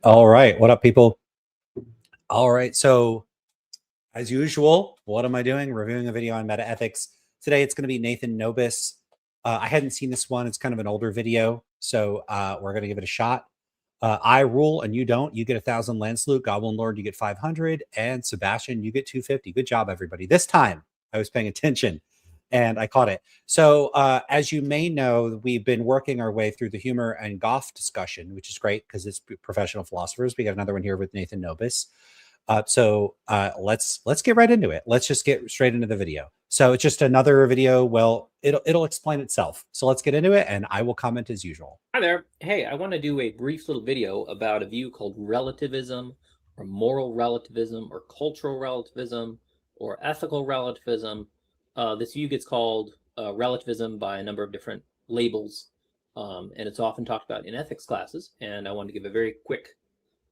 All right. What up, people? All right. So, as usual, what am I doing? Reviewing a video on metaethics. Today, it's going to be Nathan Nobis. I hadn't seen this one. It's kind of an older video. So, we're going to give it a shot. I rule and you don't. You get 1,000 Lancelot. Goblin Lord, you get 500. And Sebastian, you get 250. Good job, everybody. This time, I was paying attention and I caught it. So, as you may know, we've been working our way through the humor and Goff discussion, which is great because it's professional philosophers. We got another one here with Nathan Nobis. Let's get right into it. Let's just get straight into the video. So it's just another video. Well, it'll explain itself. So let's get into it, and I will comment as usual. Hi there. Hey, I want to do a brief little video about a view called relativism, or moral relativism, or cultural relativism, or ethical relativism. This view gets called relativism by a number of different labels, and it's often talked about in ethics classes. And I want to give a very quick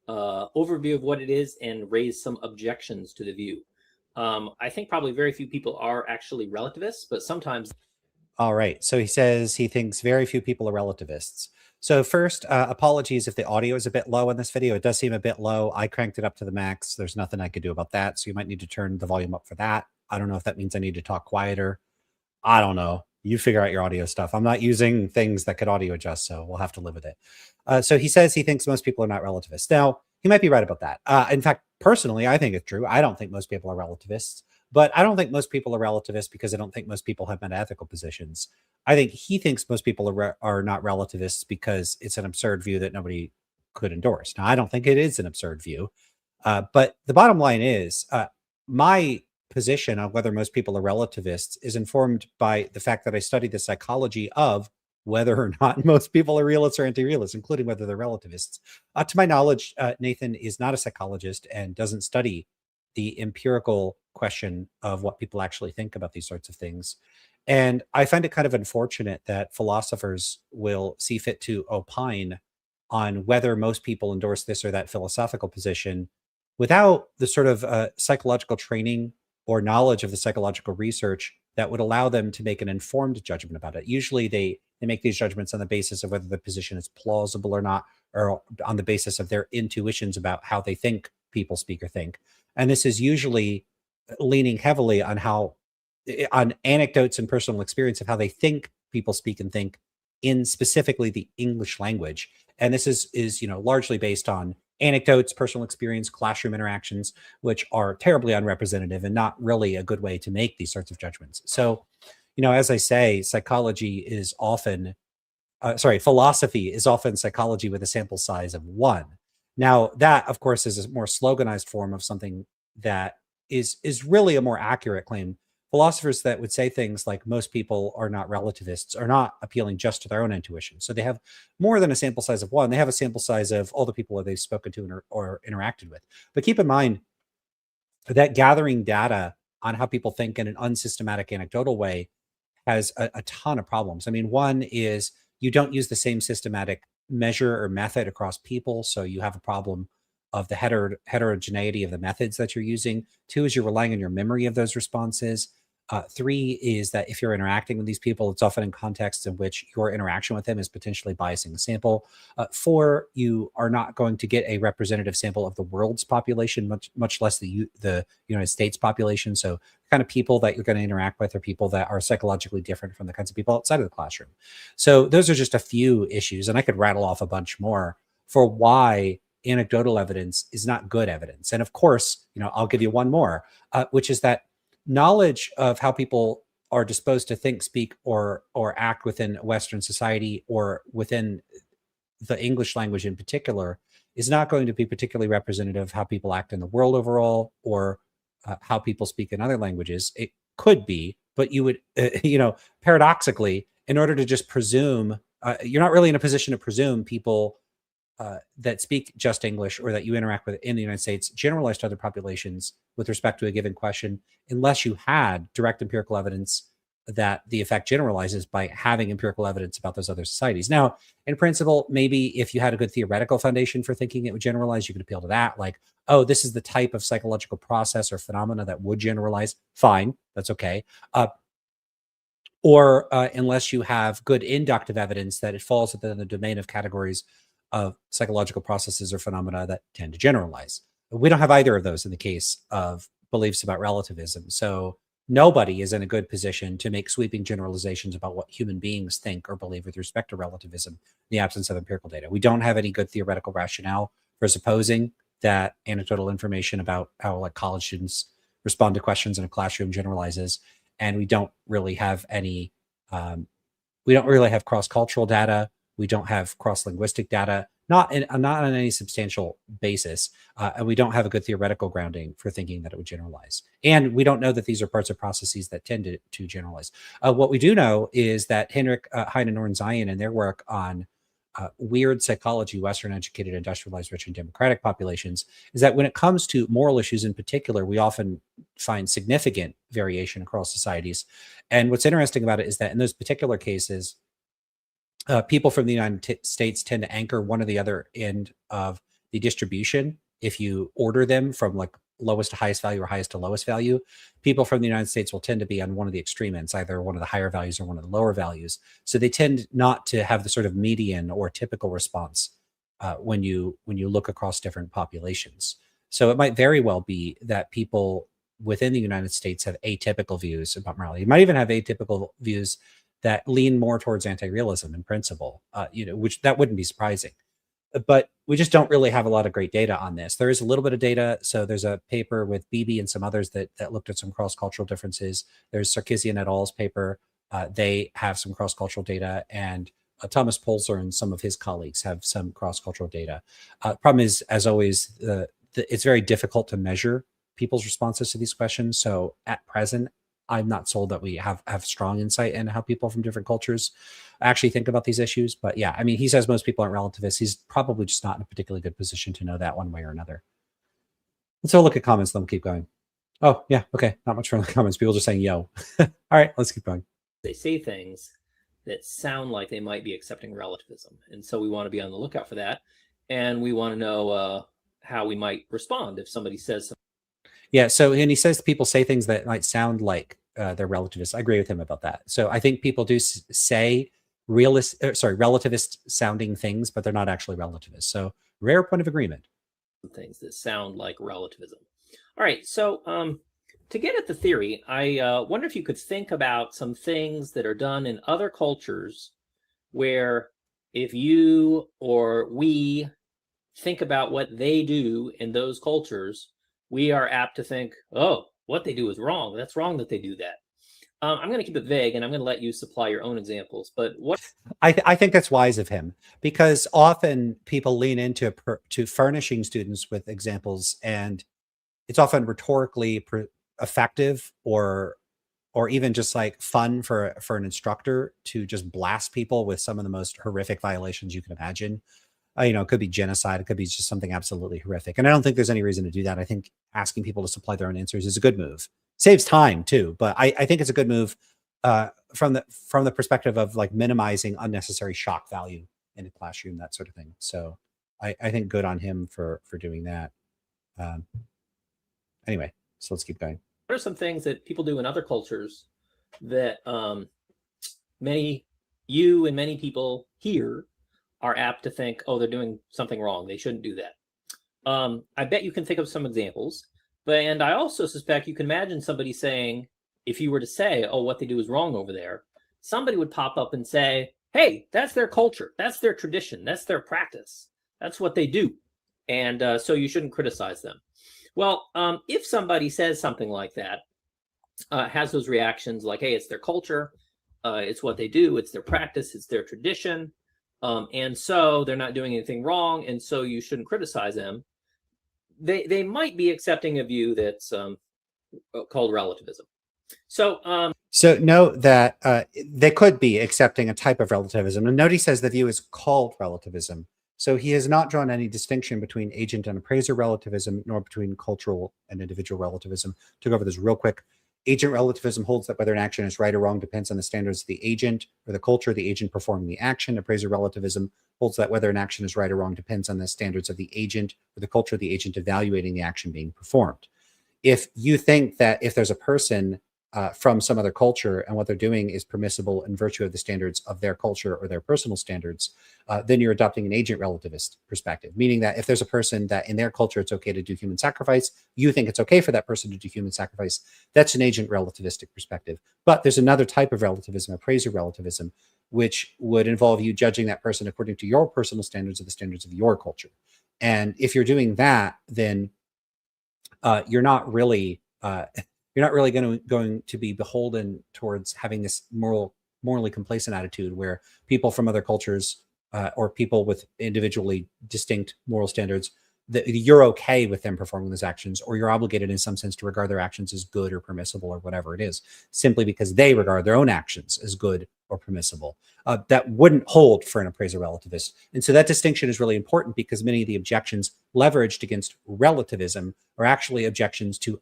overview of what it is and raise some objections to the view. I think probably very few people are actually relativists, but sometimes. All right. So he says he thinks very few people are relativists. So first, apologies if the audio is a bit low in this video. It does seem a bit low. I cranked it up to the max. There's nothing I could do about that. So you might need to turn the volume up for that. I don't know if that means I need to talk quieter. I don't know. You figure out your audio stuff. I'm not using things that could audio adjust, so we'll have to live with it. So he says he thinks most people are not relativists. Now, he might be right about that. In fact, personally, I think it's true. I don't think most people are relativists, but I don't think most people are relativists because I don't think most people have metaethical positions. I think he thinks most people are not relativists because it's an absurd view that nobody could endorse. Now, I don't think it is an absurd view, but the bottom line is my position on whether most people are relativists is informed by the fact that I study the psychology of whether or not most people are realists or anti-realists, including whether they're relativists. To my knowledge, Nathan is not a psychologist and doesn't study the empirical question of what people actually think about these sorts of things. And I find it kind of unfortunate that philosophers will see fit to opine on whether most people endorse this or that philosophical position without the sort of psychological training or knowledge of the psychological research that would allow them to make an informed judgment about it. Usually they make these judgments on the basis of whether the position is plausible or not, or on the basis of their intuitions about how they think people speak or think. And this is usually leaning heavily on anecdotes and personal experience of how they think people speak and think in specifically the English language. And this is largely based on anecdotes, personal experience, classroom interactions, which are terribly unrepresentative and not really a good way to make these sorts of judgments. So, as I say, philosophy is often psychology with a sample size of one. Now, that, of course, is a more sloganized form of something that is really a more accurate claim. Philosophers that would say things like most people are not relativists are not appealing just to their own intuition. So they have more than a sample size of one. They have a sample size of all the people that they've spoken to or interacted with. But keep in mind that gathering data on how people think in an unsystematic anecdotal way has a ton of problems. I mean, one is you don't use the same systematic measure or method across people. So you have a problem of the heterogeneity of the methods that you're using. Two is you're relying on your memory of those responses. Three is that if you're interacting with these people, it's often in contexts in which your interaction with them is potentially biasing the sample. Four, you are not going to get a representative sample of the world's population, much less the United States population. So kind of people that you're going to interact with are people that are psychologically different from the kinds of people outside of the classroom. So those are just a few issues, and I could rattle off a bunch more for why anecdotal evidence is not good evidence. And of course, I'll give you one more, which is that knowledge of how people are disposed to think, speak, or act within Western society or within the English language in particular is not going to be particularly representative of how people act in the world overall or how people speak in other languages. It could be, but you would, paradoxically, in order to just presume, you're not really in a position to presume people that speak just English or that you interact with in the United States generalize to other populations with respect to a given question, unless you had direct empirical evidence that the effect generalizes by having empirical evidence about those other societies. Now, in principle, maybe if you had a good theoretical foundation for thinking it would generalize, you could appeal to that. Like, oh, this is the type of psychological process or phenomena that would generalize. Fine, that's okay. Or unless you have good inductive evidence that it falls within the domain of categories of psychological processes or phenomena that tend to generalize. We don't have either of those in the case of beliefs about relativism. So nobody is in a good position to make sweeping generalizations about what human beings think or believe with respect to relativism in the absence of empirical data. We don't have any good theoretical rationale for supposing that anecdotal information about how like college students respond to questions in a classroom generalizes. And we don't really have any, we don't really have cross-cultural data. We don't have cross-linguistic data, not on any substantial basis. And we don't have a good theoretical grounding for thinking that it would generalize. And we don't know that these are parts of processes that tend to generalize. What we do know is that Henrik Heine and Norton Zion in their work on weird psychology, Western educated, industrialized, rich, and democratic populations, is that when it comes to moral issues in particular, we often find significant variation across societies. And what's interesting about it is that in those particular cases, people from the United States tend to anchor one or the other end of the distribution. If you order them from like lowest to highest value or highest to lowest value, people from the United States will tend to be on one of the extreme ends, either one of the higher values or one of the lower values. So they tend not to have the sort of median or typical response when you look across different populations. So it might very well be that people within the United States have atypical views about morality. You might even have atypical views that lean more towards anti-realism in principle, which that wouldn't be surprising. But we just don't really have a lot of great data on this. There is a little bit of data. So there's a paper with Beebe and some others that looked at some cross-cultural differences. There's Sarkisian et al.'s paper. They have some cross-cultural data, and Thomas Polzer and some of his colleagues have some cross-cultural data. Problem is, as always, it's very difficult to measure people's responses to these questions. So at present, I'm not sold that we have strong insight into how people from different cultures actually think about these issues. But yeah, I mean, he says most people aren't relativists. He's probably just not in a particularly good position to know that one way or another. Let's have a look at comments, then we'll keep going. Oh, yeah, okay. Not much from the comments. People just saying, yo. All right, let's keep going. They say things that sound like they might be accepting relativism. And so we want to be on the lookout for that. And we want to know how we might respond if somebody says something. Yeah, so, and he says people say things that might sound like they're relativists. I agree with him about that. So I think people do say relativist sounding things, but they're not actually relativists. So rare point of agreement. Things that sound like relativism. All right, so to get at the theory, I wonder if you could think about some things that are done in other cultures where if you or we think about what they do in those cultures, we are apt to think, oh, what they do is wrong. That's wrong that they do that. I'm going to keep it vague, and I'm going to let you supply your own examples. But what I think that's wise of him, because often people lean into to furnishing students with examples, and it's often rhetorically effective or even just like fun for an instructor to just blast people with some of the most horrific violations you can imagine. It could be genocide. It could be just something absolutely horrific. And I don't think there's any reason to do that. I think asking people to supply their own answers is a good move. Saves time too, but I think it's a good move from the perspective of like minimizing unnecessary shock value in a classroom, that sort of thing. So I think good on him for doing that. Anyway, so let's keep going. are some things that people do in other cultures that many people here are apt to think, oh, they're doing something wrong. They shouldn't do that. I bet you can think of some examples, and I also suspect you can imagine somebody saying, if you were to say, oh, what they do is wrong over there, somebody would pop up and say, hey, that's their culture. That's their tradition. That's their practice. That's what they do. And so you shouldn't criticize them. Well, if somebody says something like that, has those reactions like, hey, it's their culture, it's what they do, it's their practice, it's their tradition, and so they're not doing anything wrong, and so you shouldn't criticize them, they might be accepting a view that's called relativism. So note that they could be accepting a type of relativism. And note he says the view is called relativism. So he has not drawn any distinction between agent and appraiser relativism, nor between cultural and individual relativism. To go over this real quick, agent relativism holds that whether an action is right or wrong depends on the standards of the agent or the culture of the agent performing the action. Appraiser relativism holds that whether an action is right or wrong depends on the standards of the agent or the culture of the agent evaluating the action being performed. If you think that if there's a person from some other culture, and what they're doing is permissible in virtue of the standards of their culture or their personal standards, then you're adopting an agent relativist perspective, meaning that if there's a person that in their culture it's okay to do human sacrifice, you think it's okay for that person to do human sacrifice. That's an agent relativistic perspective. But there's another type of relativism, appraiser relativism, which would involve you judging that person according to your personal standards or the standards of your culture. And if you're doing that, then you're not really going to be beholden towards having this morally complacent attitude where people from other cultures or people with individually distinct moral standards, that you're okay with them performing those actions, or you're obligated in some sense to regard their actions as good or permissible or whatever it is, simply because they regard their own actions as good or permissible. That wouldn't hold for an appraiser relativist. And so that distinction is really important, because many of the objections leveraged against relativism are actually objections to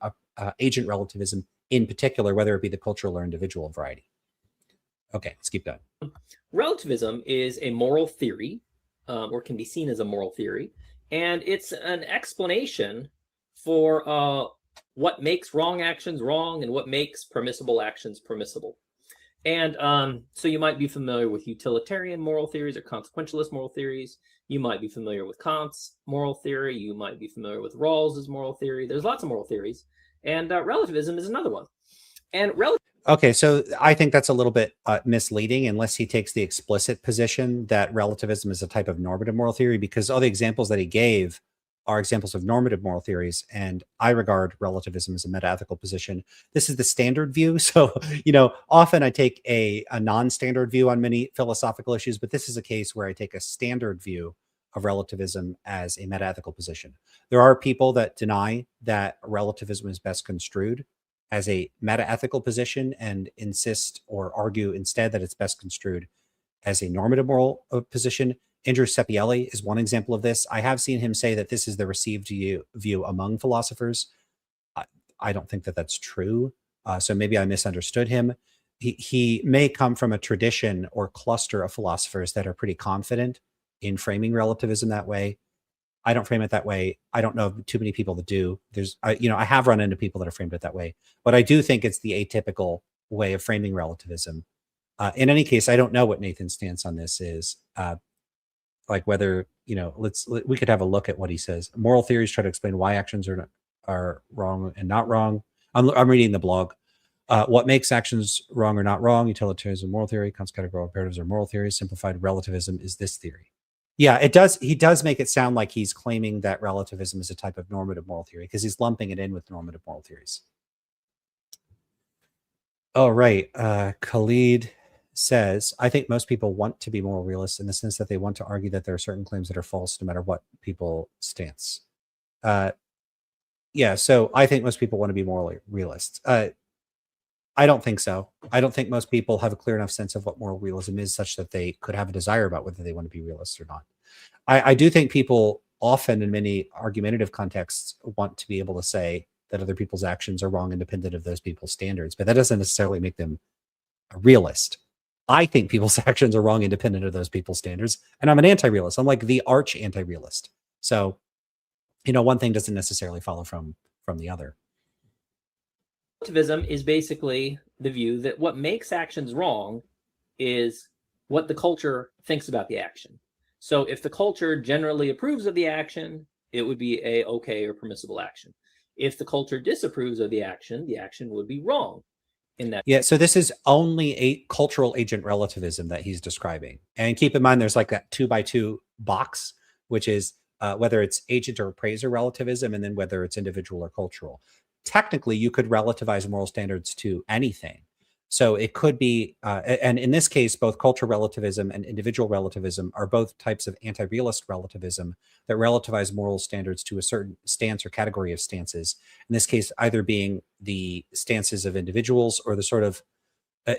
agent relativism in particular, whether it be the cultural or individual variety. Okay, let's keep going. Relativism is a moral theory, or can be seen as a moral theory, and it's an explanation for what makes wrong actions wrong and what makes permissible actions permissible. And so you might be familiar with utilitarian moral theories or consequentialist moral theories. You might be familiar with Kant's moral theory. You might be familiar with Rawls's moral theory. There's lots of moral theories, and relativism is another one. And okay, so I think that's a little bit misleading, unless he takes the explicit position that relativism is a type of normative moral theory, because all the examples that he gave are examples of normative moral theories, and I regard relativism as a meta-ethical position. This is the standard view, so often I take a non-standard view on many philosophical issues, but this is a case where I take a standard view of relativism as a meta-ethical position. There are people that deny that relativism is best construed as a meta-ethical position and insist or argue instead that it's best construed as a normative moral position. Andrew Sepielli is one example of this. I have seen him say that this is the received view among philosophers. I don't think that that's true. So maybe I misunderstood him. He may come from a tradition or cluster of philosophers that are pretty confident in framing relativism that way. I don't frame it that way. I don't know too many people that do. I have run into people that have framed it that way, but I do think it's the atypical way of framing relativism. In any case, I don't know what Nathan's stance on this is. Like whether, we could have a look at what he says. Moral theories try to explain why actions are wrong and not wrong. I'm reading the blog. What makes actions wrong or not wrong? Utilitarianism, moral theory, Kant's categorical imperatives are moral theories. Simplified relativism is this theory. Yeah, it does. He does make it sound like he's claiming that relativism is a type of normative moral theory, because he's lumping it in with normative moral theories. Oh, right. Khalid says, I think most people want to be moral realists in the sense that they want to argue that there are certain claims that are false no matter what people's stance. Yeah, so I think most people want to be morally realists. I don't think so. I don't think most people have a clear enough sense of what moral realism is such that they could have a desire about whether they want to be realists or not. I do think people often in many argumentative contexts want to be able to say that other people's actions are wrong independent of those people's standards, but that doesn't necessarily make them a realist. I think people's actions are wrong independent of those people's standards, and I'm an anti-realist. I'm like the arch anti-realist. So, one thing doesn't necessarily follow from the other. relativism is basically the view that what makes actions wrong is what the culture thinks about the action. So if the culture generally approves of the action, it would be a okay or permissible action. If the culture disapproves of the action would be wrong in that. Yeah, so this is only a cultural agent relativism that he's describing. And keep in mind, there's like that 2x2 box, which is whether it's agent or appraiser relativism, and then whether it's individual or cultural. Technically, you could relativize moral standards to anything. So it could be, and in this case, both cultural relativism and individual relativism are both types of anti-realist relativism that relativize moral standards to a certain stance or category of stances. In this case, either being the stances of individuals or the sort of,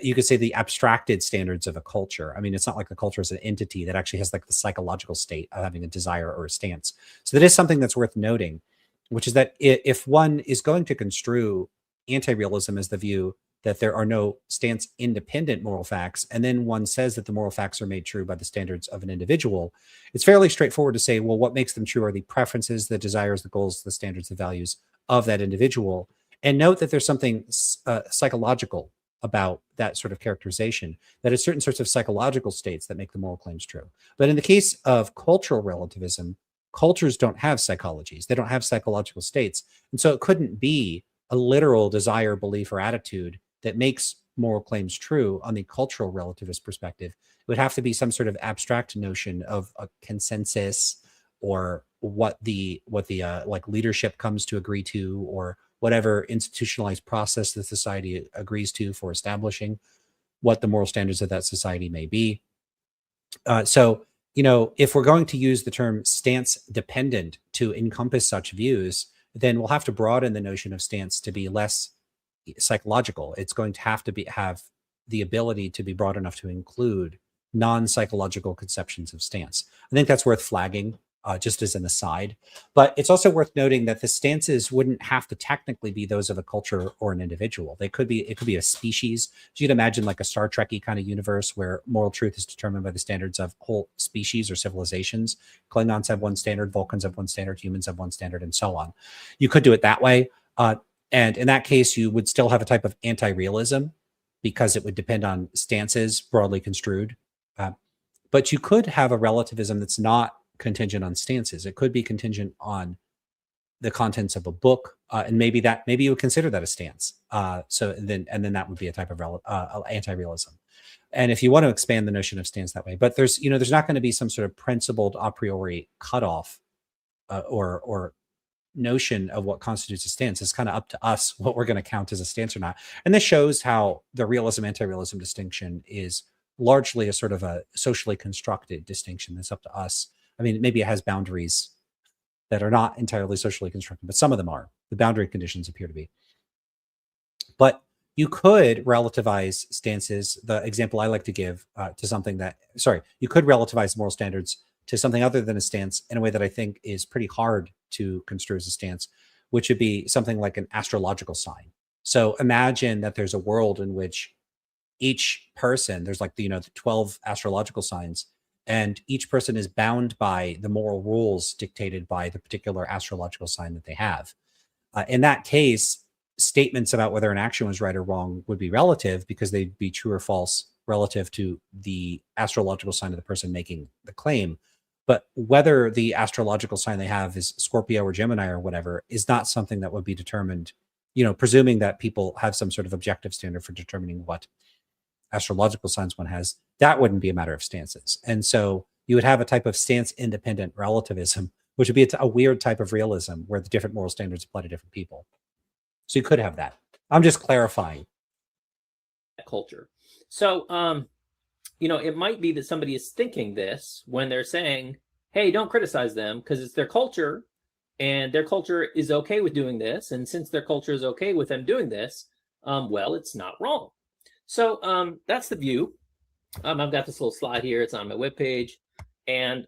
you could say the abstracted standards of a culture. I mean, it's not like the culture is an entity that actually has like the psychological state of having a desire or a stance. So that is something that's worth noting, which is that if one is going to construe anti-realism as the view that there are no stance independent moral facts, and then one says that the moral facts are made true by the standards of an individual, it's fairly straightforward to say, well, what makes them true are the preferences, the desires, the goals, the standards, the values of that individual. And note that there's something psychological about that sort of characterization, that it's certain sorts of psychological states that make the moral claims true. But in the case of cultural relativism, cultures don't have psychologies, they don't have psychological states. And so it couldn't be a literal desire, belief, or attitude that makes moral claims true on the cultural relativist perspective. It would have to be some sort of abstract notion of a consensus, or what the like leadership comes to agree to, or whatever institutionalized process the society agrees to for establishing what the moral standards of that society may be. So, if we're going to use the term stance dependent to encompass such views, then we'll have to broaden the notion of stance to be less psychological. It's going to have the ability to be broad enough to include non-psychological conceptions of stance. I think that's worth flagging, just as an aside. But it's also worth noting that the stances wouldn't have to technically be those of a culture or an individual. It could be a species. So you'd imagine like a Star Trek-y kind of universe where moral truth is determined by the standards of whole species or civilizations. Klingons have one standard, Vulcans have one standard, humans have one standard, and so on. You could do it that way. And in that case, you would still have a type of anti-realism, because it would depend on stances broadly construed. But you could have a relativism that's not contingent on stances. It could be contingent on the contents of a book, and maybe you would consider that a stance. Then that would be a type of anti-realism. And if you want to expand the notion of stance that way, but there's not going to be some sort of principled a priori cutoff, or notion of what constitutes a stance. It's kind of up to us what we're going to count as a stance or not. And this shows how the realism anti-realism distinction is largely a sort of a socially constructed distinction that's up to us. I mean, maybe it has boundaries that are not entirely socially constructed, but some of them are. The boundary conditions appear to be. But you could relativize stances. The example I like to give you could relativize moral standards to something other than a stance in a way that I think is pretty hard to construe as a stance, which would be something like an astrological sign. So imagine that there's a world in which each person, there's like the 12 astrological signs, and each person is bound by the moral rules dictated by the particular astrological sign that they have. In that case, statements about whether an action was right or wrong would be relative, because they'd be true or false relative to the astrological sign of the person making the claim. But whether the astrological sign they have is Scorpio or Gemini or whatever is not something that would be determined, presuming that people have some sort of objective standard for determining what astrological signs one has. That wouldn't be a matter of stances. And so you would have a type of stance independent relativism, which would be a weird type of realism where the different moral standards apply to different people. So you could have that. I'm just clarifying. Culture. So, it might be that somebody is thinking this when they're saying, hey, don't criticize them because it's their culture and their culture is okay with doing this. And since their culture is okay with them doing this, well, it's not wrong. So that's the view. I've got this little slide here. It's on my webpage. And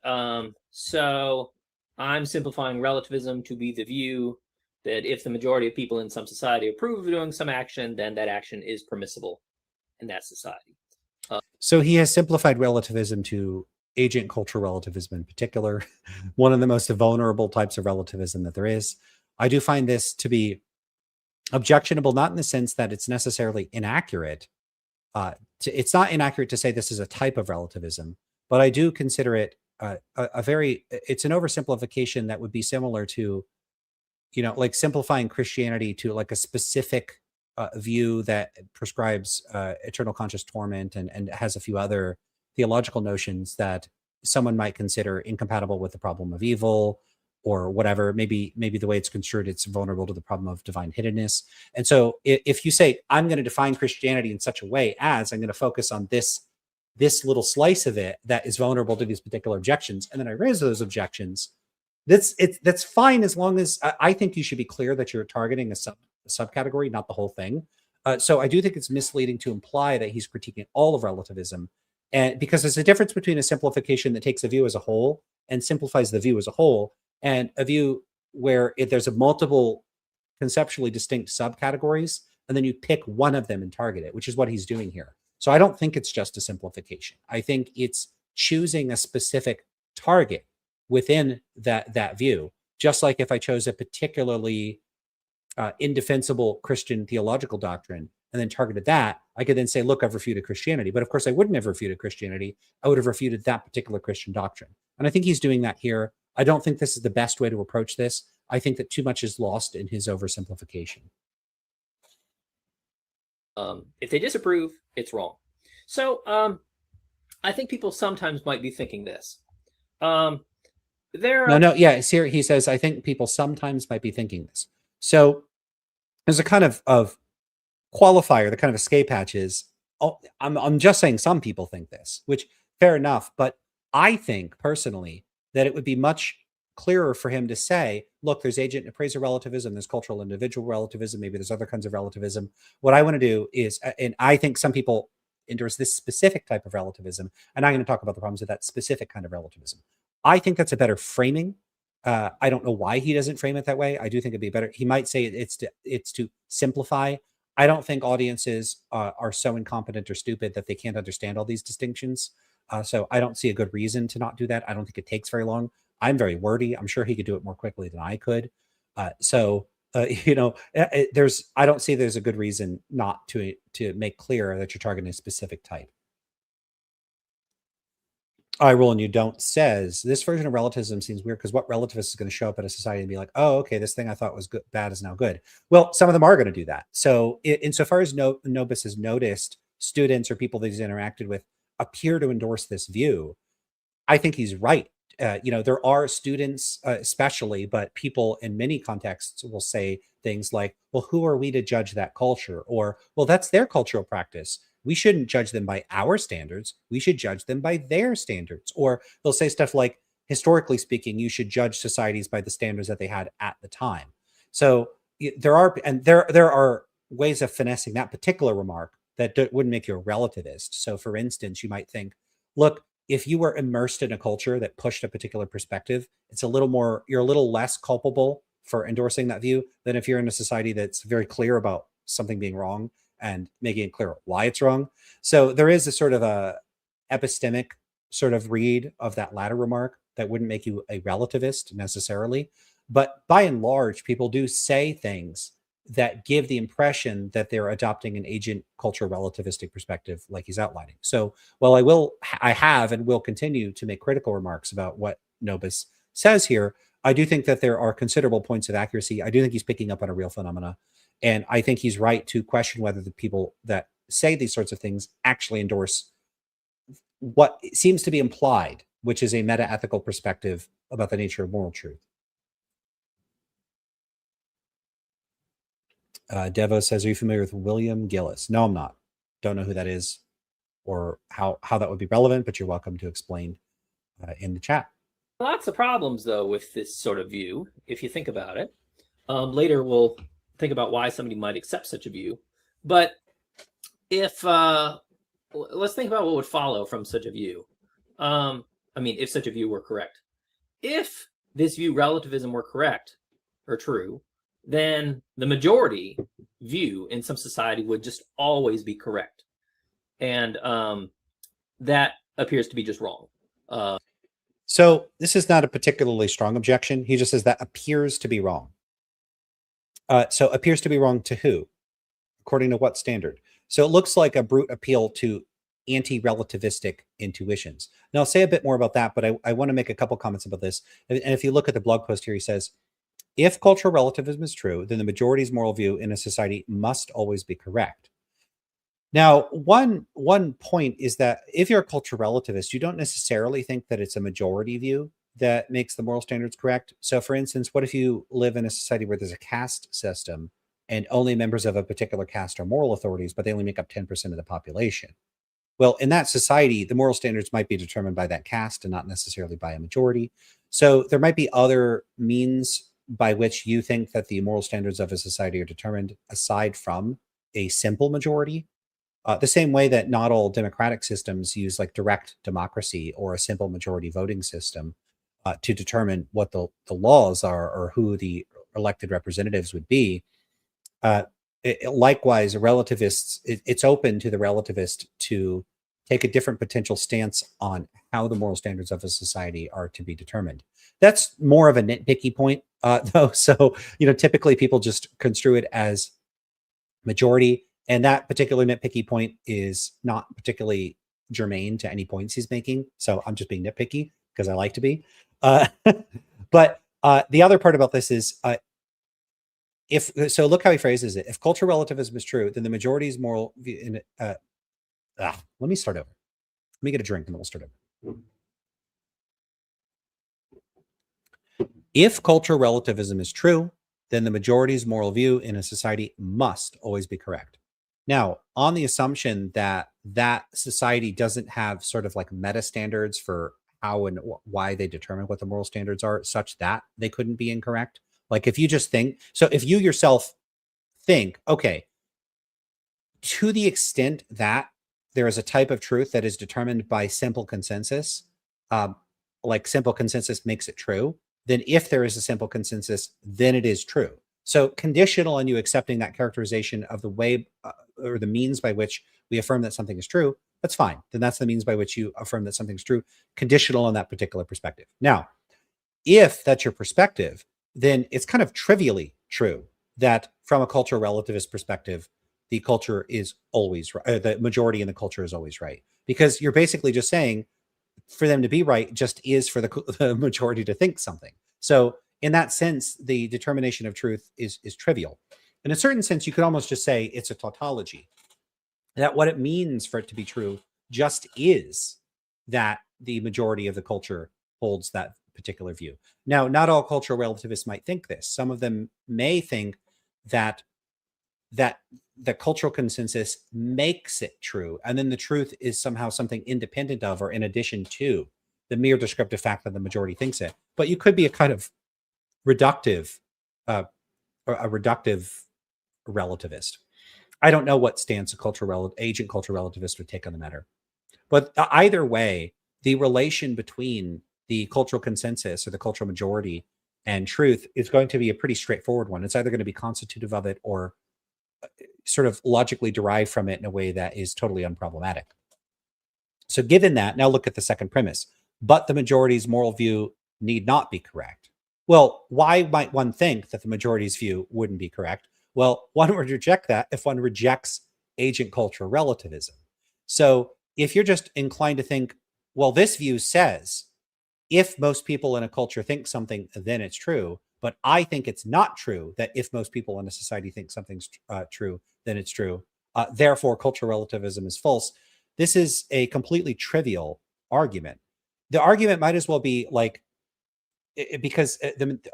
so I'm simplifying relativism to be the view that if the majority of people in some society approve of doing some action, then that action is permissible in that society. So he has simplified relativism to agent cultural relativism in particular, one of the most vulnerable types of relativism that there is. I do find this to be objectionable, not in the sense that it's necessarily inaccurate. It's not inaccurate to say this is a type of relativism, but I do consider it it's an oversimplification that would be similar to, like simplifying Christianity to like a specific view that prescribes eternal conscious torment and has a few other theological notions that someone might consider incompatible with the problem of evil or whatever. Maybe the way it's construed, it's vulnerable to the problem of divine hiddenness. And so if you say, I'm going to define Christianity in such a way as I'm going to focus on this little slice of it that is vulnerable to these particular objections, and then I raise those objections, that's fine, as long as I think you should be clear that you're targeting a subcategory, not the whole thing. So I do think it's misleading to imply that he's critiquing all of relativism, and because there's a difference between a simplification that takes a view as a whole and simplifies the view as a whole, and a view where there's a multiple conceptually distinct subcategories, and then you pick one of them and target it, which is what he's doing here. So I don't think it's just a simplification. I think it's choosing a specific target within that view. Just like if I chose a particularly indefensible Christian theological doctrine and then targeted that, I could then say, look, I've refuted Christianity. But of course, I wouldn't have refuted Christianity. I would have refuted that particular Christian doctrine. And I think he's doing that here. I don't think this is the best way to approach this. I think that too much is lost in his oversimplification. If they disapprove, it's wrong. So I think people sometimes might be thinking this. Here he says, I think people sometimes might be thinking this. So there's a kind of qualifier, the kind of escape hatch is, oh, I'm just saying some people think this, which fair enough. But I think personally that it would be much clearer for him to say, look, there's agent and appraiser relativism, there's cultural individual relativism, maybe there's other kinds of relativism. What I want to do is, and I think some people endorse this specific type of relativism, and I'm going to talk about the problems of that specific kind of relativism. I think that's a better framing. I don't know why he doesn't frame it that way. I do think it'd be better. He might say it's to simplify. I don't think audiences are so incompetent or stupid that they can't understand all these distinctions. So I don't see a good reason to not do that. I don't think it takes very long. I'm very wordy. I'm sure he could do it more quickly than I could. I don't see there's a good reason not to make clear that you're targeting a specific type. I roll and you don't says this version of relativism seems weird because what relativist is going to show up at a society and be like, oh, okay, this thing I thought was good, bad is now good. Well, some of them are going to do that. So insofar as Nobis has noticed students or people that he's interacted with appear to endorse this view, I think he's right. There are students, especially, but people in many contexts will say things like, well, who are we to judge that culture? Or, well, that's their cultural practice. We shouldn't judge them by our standards. We should judge them by their standards. Or they'll say stuff like, historically speaking, you should judge societies by the standards that they had at the time. So there are ways of finessing that particular remark that wouldn't make you a relativist. So for instance, you might think, look, if you were immersed in a culture that pushed a particular perspective, you're a little less culpable for endorsing that view than if you're in a society that's very clear about something being wrong and making it clear why it's wrong. So there is a sort of a epistemic sort of read of that latter remark that wouldn't make you a relativist necessarily. But by and large, people do say things that give the impression that they're adopting an agent culture relativistic perspective like he's outlining. So while I have and will continue to make critical remarks about what Nobis says here, I do think that there are considerable points of accuracy. I do think he's picking up on a real phenomena. And I think he's right to question whether the people that say these sorts of things actually endorse what seems to be implied, which is a meta-ethical perspective about the nature of moral truth. Devo says, are you familiar with William Gillis? No, I'm not. Don't know who that is or how that would be relevant, but you're welcome to explain in the chat. Lots of problems, though, with this sort of view, if you think about it. Later, we'll think about why somebody might accept such a view. But if let's think about what would follow from such a view. If such a view were correct. If this view, relativism, were correct or true, then the majority view in some society would just always be correct. And that appears to be just wrong. So this is not a particularly strong objection. He just says that appears to be wrong. So appears to be wrong to who? According to what standard? So it looks like a brute appeal to anti-relativistic intuitions. Now I'll say a bit more about that, but I want to make a couple comments about this. And if you look at the blog post here, he says, if cultural relativism is true, then the majority's moral view in a society must always be correct. Now, one point is that if you're a cultural relativist, you don't necessarily think that it's a majority view that makes the moral standards correct. So for instance, what if you live in a society where there's a caste system and only members of a particular caste are moral authorities, but they only make up 10% of the population? Well, in that society, the moral standards might be determined by that caste and not necessarily by a majority. So there might be other means by which you think that the moral standards of a society are determined aside from a simple majority. The same way that not all democratic systems use like direct democracy or a simple majority voting system to determine what the laws are or who the elected representatives would be. Likewise, it's open to the relativist to take a different potential stance on how the moral standards of a society are to be determined. That's more of a nitpicky point. No, so typically people just construe it as majority, and that particular nitpicky point is not particularly germane to any points he's making. So I'm just being nitpicky because I like to be. Uh, but the other part about this is if so, look how he phrases it. If cultural relativism is true, then the majority's moral view. Let me start over. Let me get a drink and then we'll start over. If cultural relativism is true, then the majority's moral view in a society must always be correct. Now, on the assumption that that society doesn't have sort of like meta standards for how and why they determine what the moral standards are, such that they couldn't be incorrect. Like if you just think, so if you yourself think, okay, to the extent that there is a type of truth that is determined by simple consensus, like simple consensus makes it true, then if there is a simple consensus, then it is true. So conditional on you accepting that characterization of the way or the means by which we affirm that something is true, that's fine. Then that's the means by which you affirm that something's true, conditional on that particular perspective. Now, if that's your perspective, then it's kind of trivially true that from a cultural relativist perspective, the culture is always right. The majority in the culture is always right, because you're basically just saying for them to be right just is for the majority to think something. So in that sense, the determination of truth is trivial. In a certain sense, you could almost just say it's a tautology, that what it means for it to be true just is that the majority of the culture holds that particular view. Now, not all cultural relativists might think this. Some of them may think that the cultural consensus makes it true, and then the truth is somehow something independent of or in addition to the mere descriptive fact that the majority thinks it. But you could be a kind of reductive or a reductive relativist. I don't know what stance a agent cultural relativist would take on the matter, but either way, the relation between the cultural consensus or the cultural majority and truth is going to be a pretty straightforward one. It's either going to be constitutive of it or sort of logically derived from it in a way that is totally unproblematic. So given that, now look at the second premise. But the majority's moral view need not be correct. Well, why might one think that the majority's view wouldn't be correct? Well, one would reject that if one rejects agent cultural relativism. So if you're just inclined to think, well, this view says if most people in a culture think something, then it's true. But I think it's not true that if most people in a society think something's true, then it's true. Therefore, cultural relativism is false. This is a completely trivial argument. The argument might as well be like, because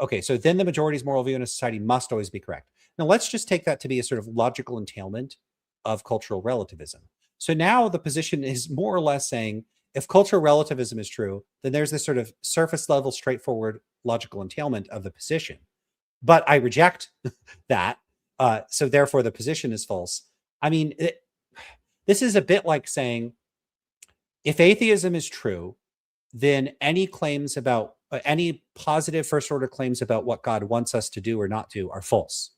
okay, so then the majority's moral view in a society must always be correct. Now let's just take that to be a sort of logical entailment of cultural relativism. So now the position is more or less saying if cultural relativism is true, then there's this sort of surface level, straightforward logical entailment of the position. But I reject that. So therefore the position is false. I mean, this is a bit like saying if atheism is true, then any claims about any positive first order claims about what God wants us to do or not do are false.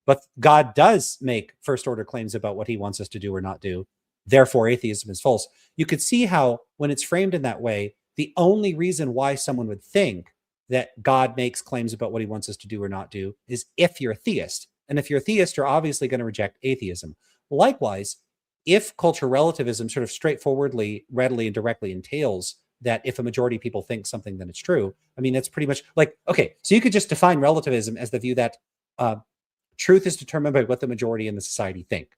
But God does make first order claims about what he wants us to do or not do. Therefore, atheism is false. You could see how, when it's framed in that way, the only reason why someone would think that God makes claims about what he wants us to do or not do is if you're a theist. And if you're a theist, you're obviously going to reject atheism. Likewise, if cultural relativism sort of straightforwardly, readily, and directly entails that if a majority of people think something, then it's true. I mean, that's pretty much like, okay, so you could just define relativism as the view that truth is determined by what the majority in the society think,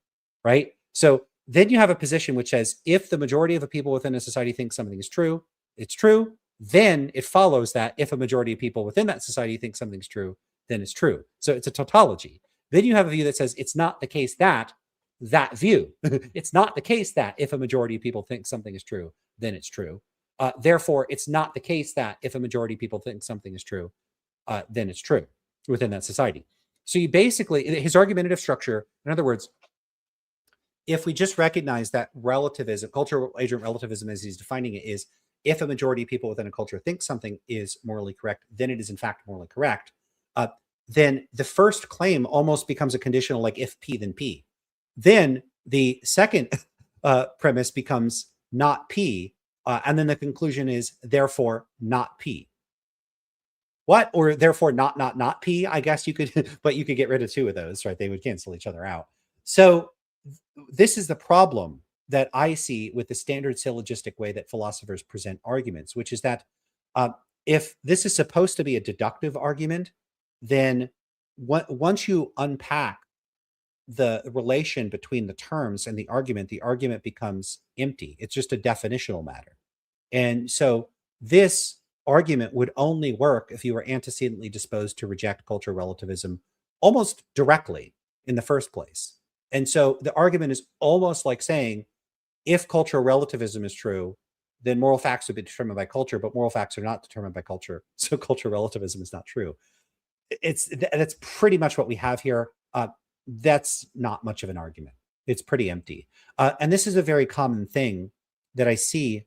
right? So then you have a position which says if the majority of the people within a society think something is true, it's true. Then it follows that if a majority of people within that society think something's true, then it's true. So it's a tautology. Then you have a view that says it's not the case that view. It's not the case that if a majority of people think something is true, then it's true. Therefore, it's not the case that if a majority of people think something is true, then it's true within that society. So you basically, his argumentative structure, in other words, if we just recognize that relativism, cultural agent relativism as he's defining it, is if a majority of people within a culture think something is morally correct, then it is in fact morally correct. Then the first claim almost becomes a conditional, like if P, then P. Then the second premise becomes not P, and then the conclusion is therefore not P. what? Or therefore not P, I guess you could, but you could get rid of two of those, right? They would cancel each other out. So this is the problem that I see with the standard syllogistic way that philosophers present arguments, which is that uh, if this is supposed to be a deductive argument, then once you unpack the relation between the terms and the argument becomes empty. It's just a definitional matter. And so this argument would only work if you were antecedently disposed to reject cultural relativism almost directly in the first place. And so the argument is almost like saying, if cultural relativism is true, then moral facts would be determined by culture, but moral facts are not determined by culture. So cultural relativism is not true. That's pretty much what we have here. That's not much of an argument. It's pretty empty. And this is a very common thing that I see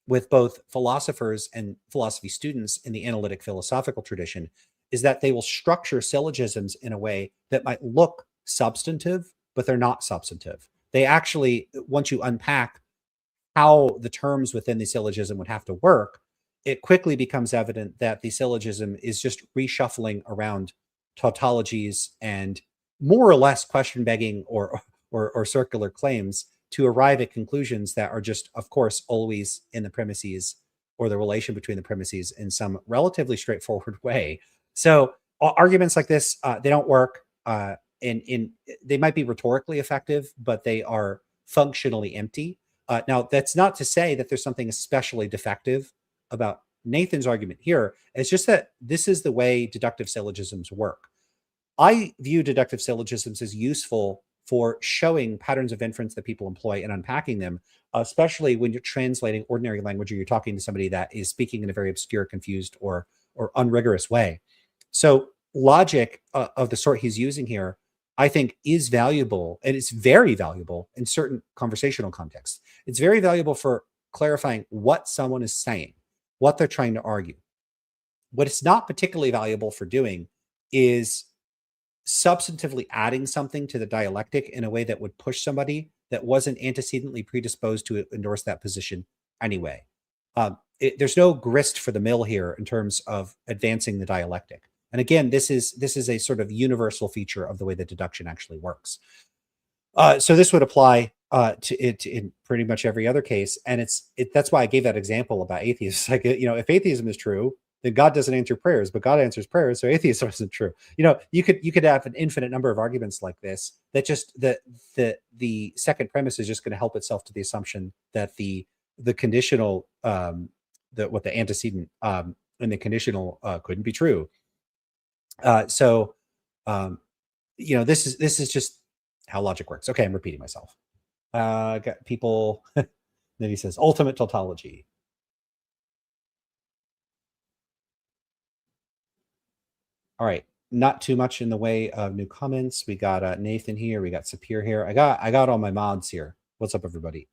with both philosophers and philosophy students in the analytic philosophical tradition, is that they will structure syllogisms in a way that might look substantive, but they're not substantive. They actually, once you unpack how the terms within the syllogism would have to work, it quickly becomes evident that the syllogism is just reshuffling around tautologies and more or less question begging or circular claims to arrive at conclusions that are just, of course, always in the premises or the relation between the premises in some relatively straightforward way. So arguments like this, they don't work. In they might be rhetorically effective, but they are functionally empty. Now, that's not to say that there's something especially defective about Nathan's argument here. It's just that this is the way deductive syllogisms work. I view deductive syllogisms as useful for showing patterns of inference that people employ and unpacking them, especially when you're translating ordinary language or you're talking to somebody that is speaking in a very obscure, confused, or unrigorous way. So logic of the sort he's using here, I think, is valuable, and it's very valuable in certain conversational contexts. It's very valuable for clarifying what someone is saying, what they're trying to argue. What it's not particularly valuable for doing is substantively adding something to the dialectic in a way that would push somebody that wasn't antecedently predisposed to endorse that position anyway. There's no grist for the mill here in terms of advancing the dialectic. And again, this is a sort of universal feature of the way that deduction actually works. So this would apply to it in pretty much every other case. And that's why I gave that example about atheism. It's like, if atheism is true, then God doesn't answer prayers, but God answers prayers, so atheism isn't true. You could have an infinite number of arguments like this that just the second premise is just going to help itself to the assumption that the conditional what the antecedent and the conditional couldn't be true. So this is just how logic works. Okay, I'm repeating myself. Got people. Then he says ultimate tautology. All right, not too much in the way of new comments. We got Nathan here. We got Sapir here. I got all my mods here. What's up, everybody?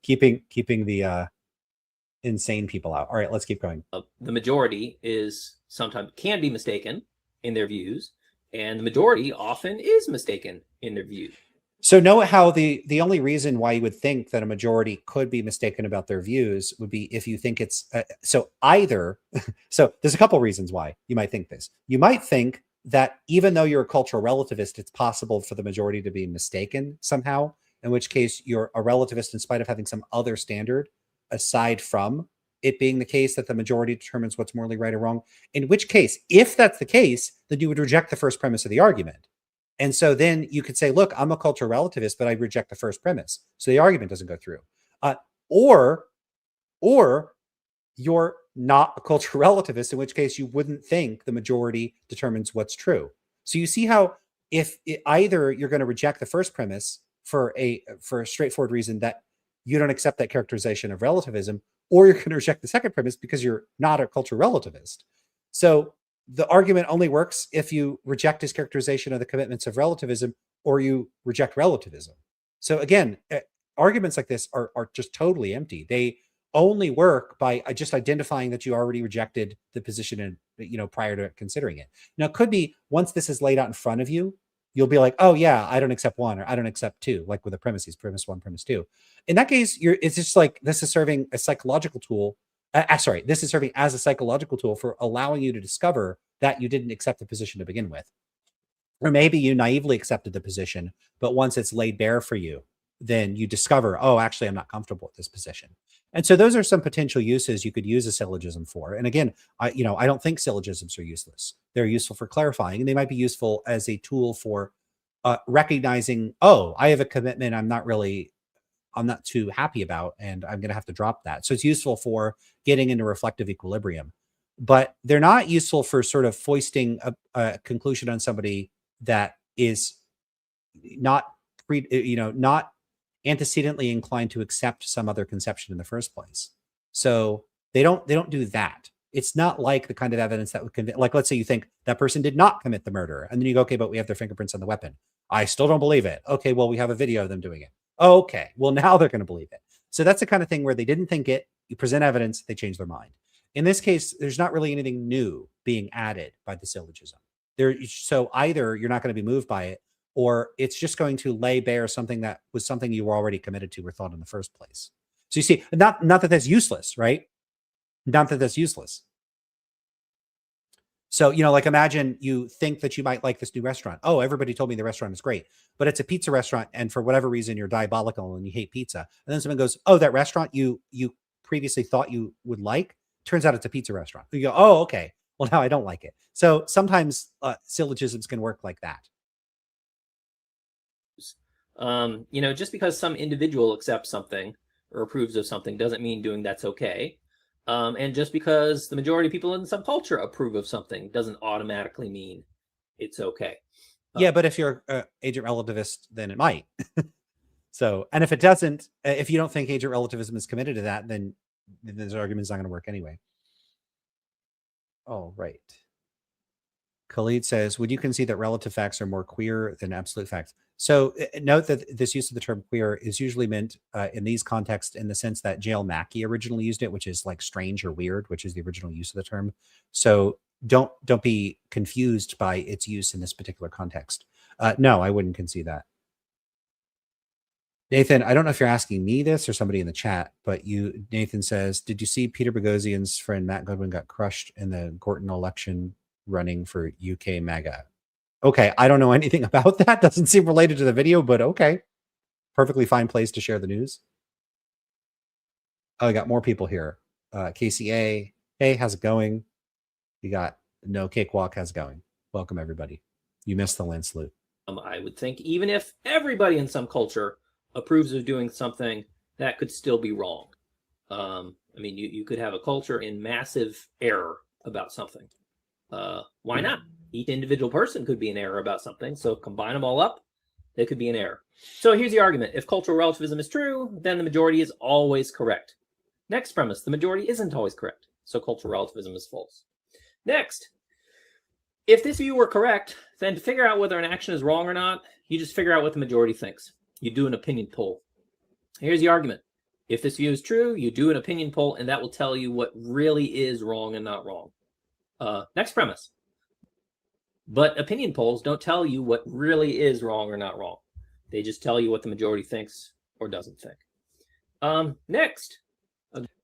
keeping the insane people out. All right, let's keep going. The majority sometimes can be mistaken in their views, and the majority often is mistaken in their views. So note how the only reason why you would think that a majority could be mistaken about their views would be if you think it's so there's a couple reasons why you might think this. You might think that even though you're a cultural relativist, it's possible for the majority to be mistaken somehow, in which case you're a relativist in spite of having some other standard aside from it being the case that the majority determines what's morally right or wrong. In which case, if that's the case, then you would reject the first premise of the argument. And so then you could say, look, I'm a cultural relativist, but I reject the first premise. So the argument doesn't go through. Or you're not a cultural relativist, in which case you wouldn't think the majority determines what's true. So you see how either you're going to reject the first premise for a straightforward reason that you don't accept that characterization of relativism, or you're going to reject the second premise because you're not a cultural relativist. So the argument only works if you reject his characterization of the commitments of relativism or you reject relativism. So again, arguments like this are just totally empty. They only work by just identifying that you already rejected the position prior to considering it. Now, it could be once this is laid out in front of you, you'll be like, oh yeah, I don't accept one, or I don't accept two, like with the premises, premise one, premise two. In that case, it's just like this is serving a psychological tool sorry, this is serving as a psychological tool for allowing you to discover that you didn't accept the position to begin with. Or maybe you naively accepted the position, but once it's laid bare for you, then you discover, oh, actually, I'm not comfortable with this position. And so those are some potential uses you could use a syllogism for. And again, I don't think syllogisms are useless. They're useful for clarifying, and they might be useful as a tool for recognizing, oh, I have a commitment I'm not too happy about, and I'm going to have to drop that. So it's useful for getting into reflective equilibrium, but they're not useful for sort of foisting a conclusion on somebody that is not not antecedently inclined to accept some other conception in the first place. So they don't do that. It's not like the kind of evidence that would convince, like, let's say you think that person did not commit the murder, and then you go, okay, but we have their fingerprints on the weapon. I still don't believe it. Okay, well, we have a video of them doing it. Okay, well, now they're going to believe it. So that's the kind of thing where they didn't think it. You present evidence, they change their mind. In this case, there's not really anything new being added by the syllogism. So either you're not going to be moved by it, or it's just going to lay bare something that was something you were already committed to or thought in the first place. So you see, not that that's useless, right? Not that that's useless. So, like, imagine you think that you might like this new restaurant. Oh, everybody told me the restaurant is great, but it's a pizza restaurant, and for whatever reason, you're diabolical and you hate pizza. And then someone goes, oh, that restaurant you previously thought you would like, turns out it's a pizza restaurant. You go, oh, okay. Well, now I don't like it. So sometimes syllogisms can work like that. Just because some individual accepts something or approves of something doesn't mean doing that's okay. And just because the majority of people in some culture approve of something doesn't automatically mean it's okay. Yeah, but if you're agent relativist, then it might. So, and if it doesn't, if you don't think agent relativism is committed to that, then this argument's not going to work anyway. Oh, right. Khalid says, would you concede that relative facts are more queer than absolute facts? So note that this use of the term queer is usually meant in these contexts in the sense that J.L. Mackie originally used it, which is like strange or weird, which is the original use of the term. So don't be confused by its use in this particular context. No, I wouldn't concede that. Nathan, I don't know if you're asking me this or somebody in the chat, but Nathan says, did you see Peter Boghossian's friend Matt Goodwin got crushed in the Gorton election running for UK MAGA? Okay, I don't know anything about that. Doesn't seem related to the video, but okay. Perfectly fine place to share the news. Oh, I got more people here. KCA, hey, how's it going? You got No Cakewalk, how's it going? Welcome, everybody. You missed the land salute. I would think even if everybody in some culture approves of doing something, that could still be wrong. You could have a culture in massive error about something. Why not? Each individual person could be in error about something. So combine them all up, they could be in error. So here's the argument. If cultural relativism is true, then the majority is always correct. Next premise, the majority isn't always correct. So cultural relativism is false. Next, if this view were correct, then to figure out whether an action is wrong or not, you just figure out what the majority thinks. You do an opinion poll. Here's the argument. If this view is true, you do an opinion poll, and that will tell you what really is wrong and not wrong. Next premise. But opinion polls don't tell you what really is wrong or not wrong. They just tell you what the majority thinks or doesn't think. Next.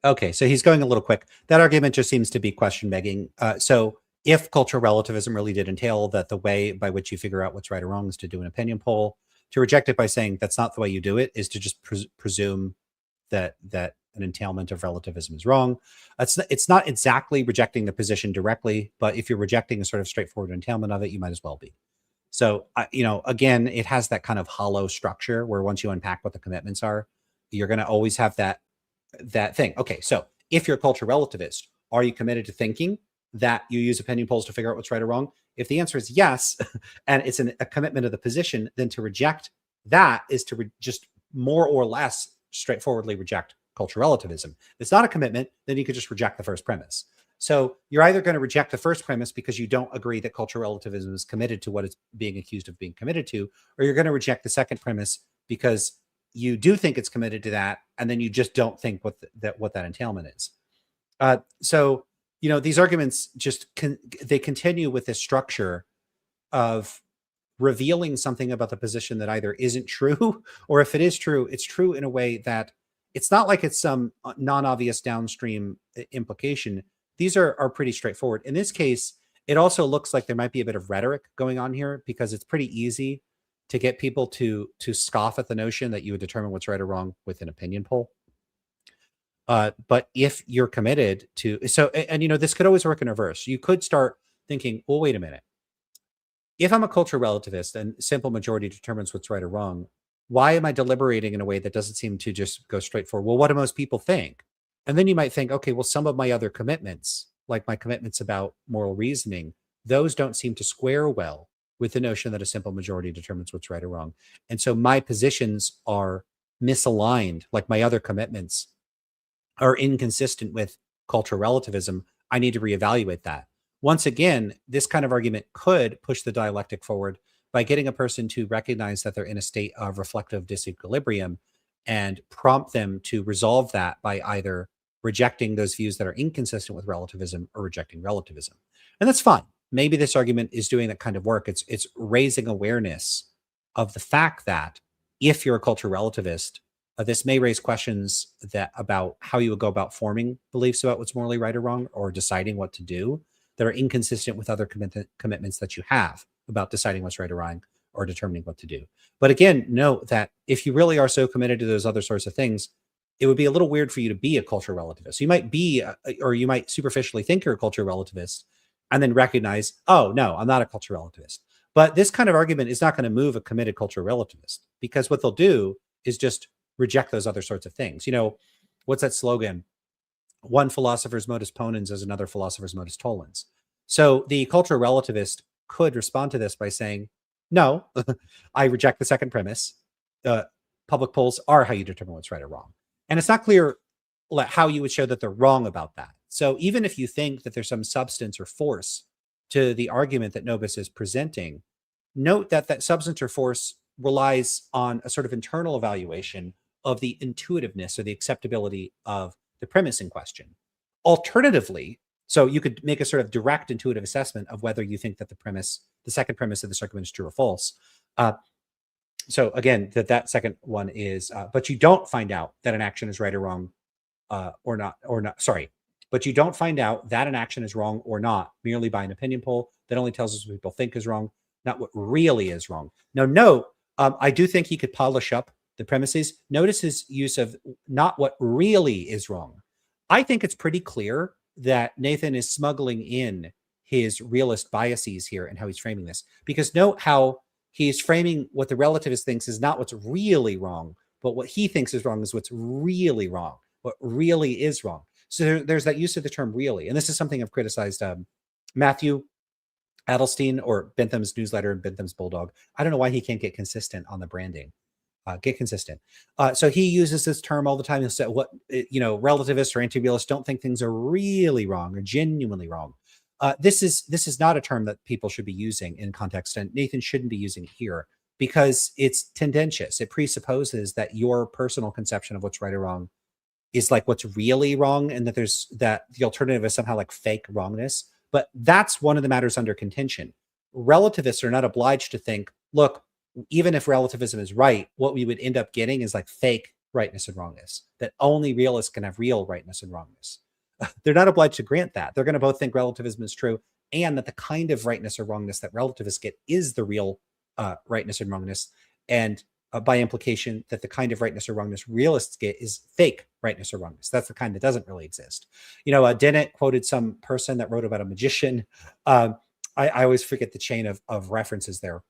Okay, so he's going a little quick. That argument just seems to be question begging. So if cultural relativism really did entail that the way by which you figure out what's right or wrong is to do an opinion poll, to reject it by saying that's not the way you do it is to just presume that an entailment of relativism is wrong. It's not exactly rejecting the position directly, but if you're rejecting a sort of straightforward entailment of it, you might as well be. So, again, it has that kind of hollow structure where once you unpack what the commitments are, you're going to always have that thing. Okay, so if you're a cultural relativist, are you committed to thinking that you use opinion polls to figure out what's right or wrong? If the answer is yes, and it's a commitment of the position, then to reject that is to just more or less straightforwardly reject cultural relativism. If it's not a commitment, then you could just reject the first premise. So you're either going to reject the first premise because you don't agree that cultural relativism is committed to what it's being accused of being committed to, or you're going to reject the second premise because you do think it's committed to that, and then you just don't think what that entailment is. So these arguments they continue with this structure of revealing something about the position that either isn't true, or if it is true, it's true in a way that it's not like it's some non-obvious downstream implication. These are pretty straightforward. In this case, it also looks like there might be a bit of rhetoric going on here, because it's pretty easy to get people to scoff at the notion that you would determine what's right or wrong with an opinion poll. But if you're committed to, and this could always work in reverse. You could start thinking, well, wait a minute. If I'm a cultural relativist and simple majority determines what's right or wrong, why am I deliberating in a way that doesn't seem to just go straight for, well, what do most people think? And then you might think, okay, well, some of my other commitments, like my commitments about moral reasoning, those don't seem to square well with the notion that a simple majority determines what's right or wrong. And so my positions are misaligned, like my other commitments are inconsistent with cultural relativism. I need to reevaluate that. Once again, this kind of argument could push the dialectic forward by getting a person to recognize that they're in a state of reflective disequilibrium and prompt them to resolve that by either rejecting those views that are inconsistent with relativism or rejecting relativism. And that's fine. Maybe this argument is doing that kind of work. It's raising awareness of the fact that if you're a cultural relativist, this may raise questions about how you would go about forming beliefs about what's morally right or wrong, or deciding what to do, that are inconsistent with other commitments that you have about deciding what's right or wrong, or determining what to do. But again, note that if you really are so committed to those other sorts of things, it would be a little weird for you to be a cultural relativist. You might be, or you might superficially think you're a cultural relativist and then recognize, oh, no, I'm not a cultural relativist. But this kind of argument is not going to move a committed cultural relativist, because what they'll do is just reject those other sorts of things. What's that slogan? One philosopher's modus ponens is another philosopher's modus tollens. So the cultural relativist could respond to this by saying, no, I reject the second premise. Public polls are how you determine what's right or wrong. And it's not clear how you would show that they're wrong about that. So even if you think that there's some substance or force to the argument that Nobis is presenting, note that that substance or force relies on a sort of internal evaluation of the intuitiveness or the acceptability of the premise in question. Alternatively, so you could make a sort of direct intuitive assessment of whether you think that the second premise of this argument is true or false. So again, that second one is, but you don't find out that an action is right or wrong, but you don't find out that an action is wrong or not merely by an opinion poll that only tells us what people think is wrong, not what really is wrong. Now, note, I do think he could polish up the premises. Notice his use of not what really is wrong. I think it's pretty clear that Nathan is smuggling in his realist biases here and how he's framing this. Because note how he's framing what the relativist thinks is not what's really wrong, but what he thinks is wrong is what's really wrong, what really is wrong. So there's that use of the term really. And this is something I've criticized Matthew Adelstein, or Bentham's newsletter and Bentham's Bulldog. I don't know why he can't get consistent on the branding. Get consistent. So he uses this term all the time. He'll say, relativists or anti-realists don't think things are really wrong or genuinely wrong. This is not a term that people should be using in context, and Nathan shouldn't be using it here because it's tendentious. It presupposes that your personal conception of what's right or wrong is like what's really wrong, and that the alternative is somehow like fake wrongness. But that's one of the matters under contention. Relativists are not obliged to think, look, even if relativism is right, what we would end up getting is like fake rightness and wrongness, that only realists can have real rightness and wrongness. They're not obliged to grant that. They're going to both think relativism is true and that the kind of rightness or wrongness that relativists get is the real rightness and wrongness. And by implication, that the kind of rightness or wrongness realists get is fake rightness or wrongness. That's the kind that doesn't really exist. Dennett quoted some person that wrote about a magician. I always forget the chain of references there.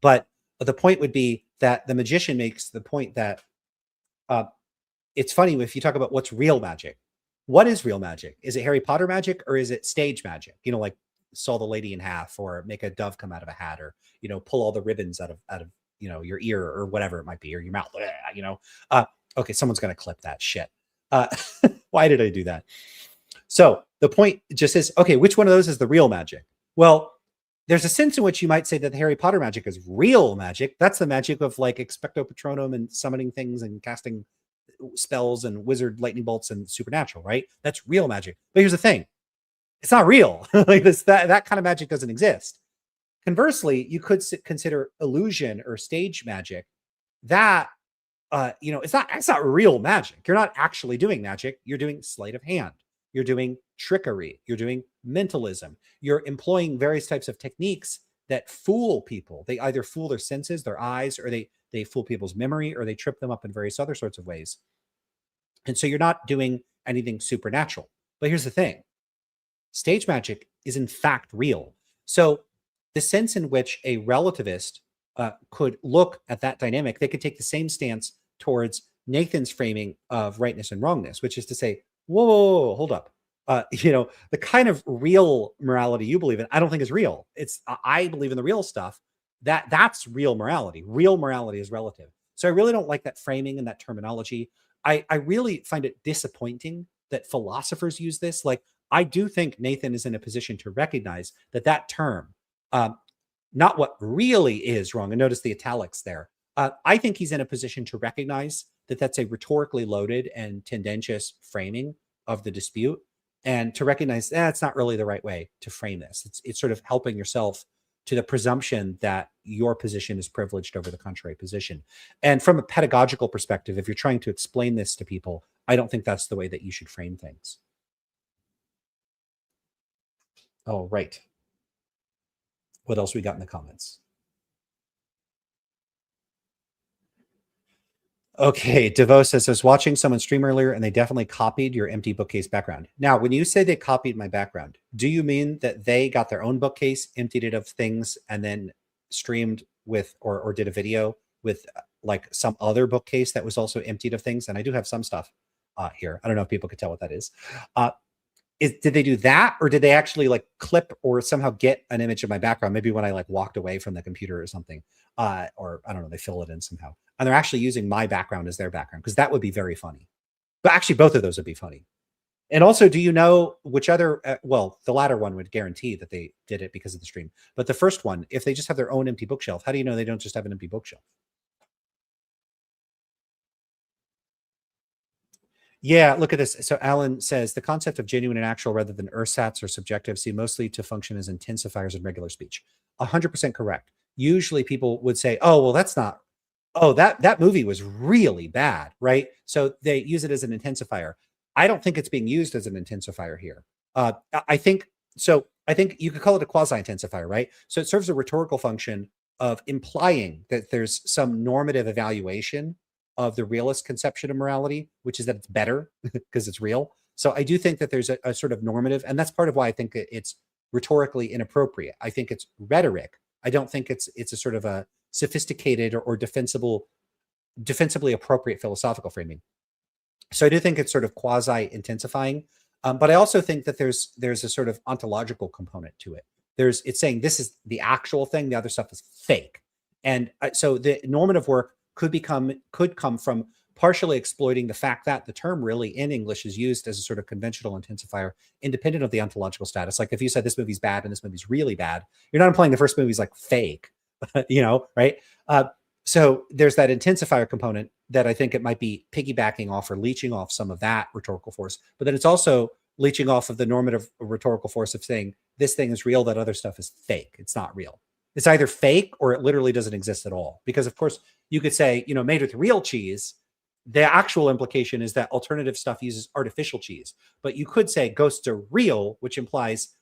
But the point would be that the magician makes the point that it's funny if you talk about what's real magic. What is real magic? Is it Harry Potter magic, or is it stage magic? Like saw the lady in half, or make a dove come out of a hat, or pull all the ribbons out of your ear, or whatever it might be, or your mouth. Okay, someone's gonna clip that shit. Why did I do that? So the point just is, okay, which one of those is the real magic? Well, there's a sense in which you might say that the Harry Potter magic is real magic. That's the magic of like expecto patronum and summoning things and casting spells and wizard lightning bolts and supernatural, right? That's real magic. But here's the thing. It's not real. Like that kind of magic doesn't exist. Conversely, you could consider illusion or stage magic. That it's not real magic. You're not actually doing magic. You're doing sleight of hand. You're doing trickery. You're doing mentalism. You're employing various types of techniques that fool people. They either fool their senses, their eyes, or they fool people's memory, or they trip them up in various other sorts of ways. And so you're not doing anything supernatural. But here's the thing: stage magic is in fact real. So the sense in which a relativist could look at that dynamic, they could take the same stance towards Nathan's framing of rightness and wrongness, which is to say, whoa, hold up. The kind of real morality you believe in, I don't think is real. I believe in the real stuff. That's real morality. Real morality is relative. So I really don't like that framing and that terminology. I really find it disappointing that philosophers use this. Like, I do think Nathan is in a position to recognize that term, not what really is wrong, and notice the italics there. I think he's in a position to recognize that that's a rhetorically loaded and tendentious framing of the dispute, and to recognize that's not really the right way to frame this. It's sort of helping yourself to the presumption that your position is privileged over the contrary position. And from a pedagogical perspective, if you're trying to explain this to people, I don't think that's the way that you should frame things. Oh, right. What else we got in the comments? Okay, Devo says, I was watching someone stream earlier and they definitely copied your empty bookcase background. Now, when you say they copied my background, do you mean that they got their own bookcase, emptied it of things, and then streamed with or did a video with like some other bookcase that was also emptied of things? And I do have some stuff here. I don't know if people could tell what that is. Did they do that, or did they actually like clip or somehow get an image of my background? Maybe when I like walked away from the computer or something, or I don't know, they fill it in somehow, and they're actually using my background as their background, because that would be very funny. But actually, both of those would be funny. And also, do you know which other? Well, the latter one would guarantee that they did it because of the stream. But the first one, if they just have their own empty bookshelf, how do you know they don't just have an empty bookshelf? Yeah, look at this. So Alan says the concept of genuine and actual rather than ersatz or subjective seem mostly to function as intensifiers in regular speech. 100% correct. Usually people would say, oh, well, that's not, oh, that movie was really bad, right? So they use it as an intensifier. I don't think it's being used as an intensifier here. I think you could call it a quasi-intensifier, right? So it serves a rhetorical function of implying that there's some normative evaluation of the realist conception of morality, which is that it's better because it's real. So I do think that there's a sort of normative, and that's part of why I think it's rhetorically inappropriate. I think it's rhetoric. I don't think it's a sort of a sophisticated or defensively appropriate philosophical framing. So I do think it's sort of quasi-intensifying, but I also think that there's a sort of ontological component to it. It's saying this is the actual thing, the other stuff is fake, and so the normative work could come from partially exploiting the fact that the term really in English is used as a sort of conventional intensifier, independent of the ontological status. Like if you said this movie's bad and this movie's really bad, you're not implying the first movie's like fake, right? So there's that intensifier component that I think it might be piggybacking off or leeching off some of that rhetorical force, but then it's also leeching off of the normative rhetorical force of saying this thing is real, that other stuff is fake. It's not real. It's either fake or it literally doesn't exist at all. Because of course you could say, made with real cheese, the actual implication is that alternative stuff uses artificial cheese. But you could say ghosts are real, which implies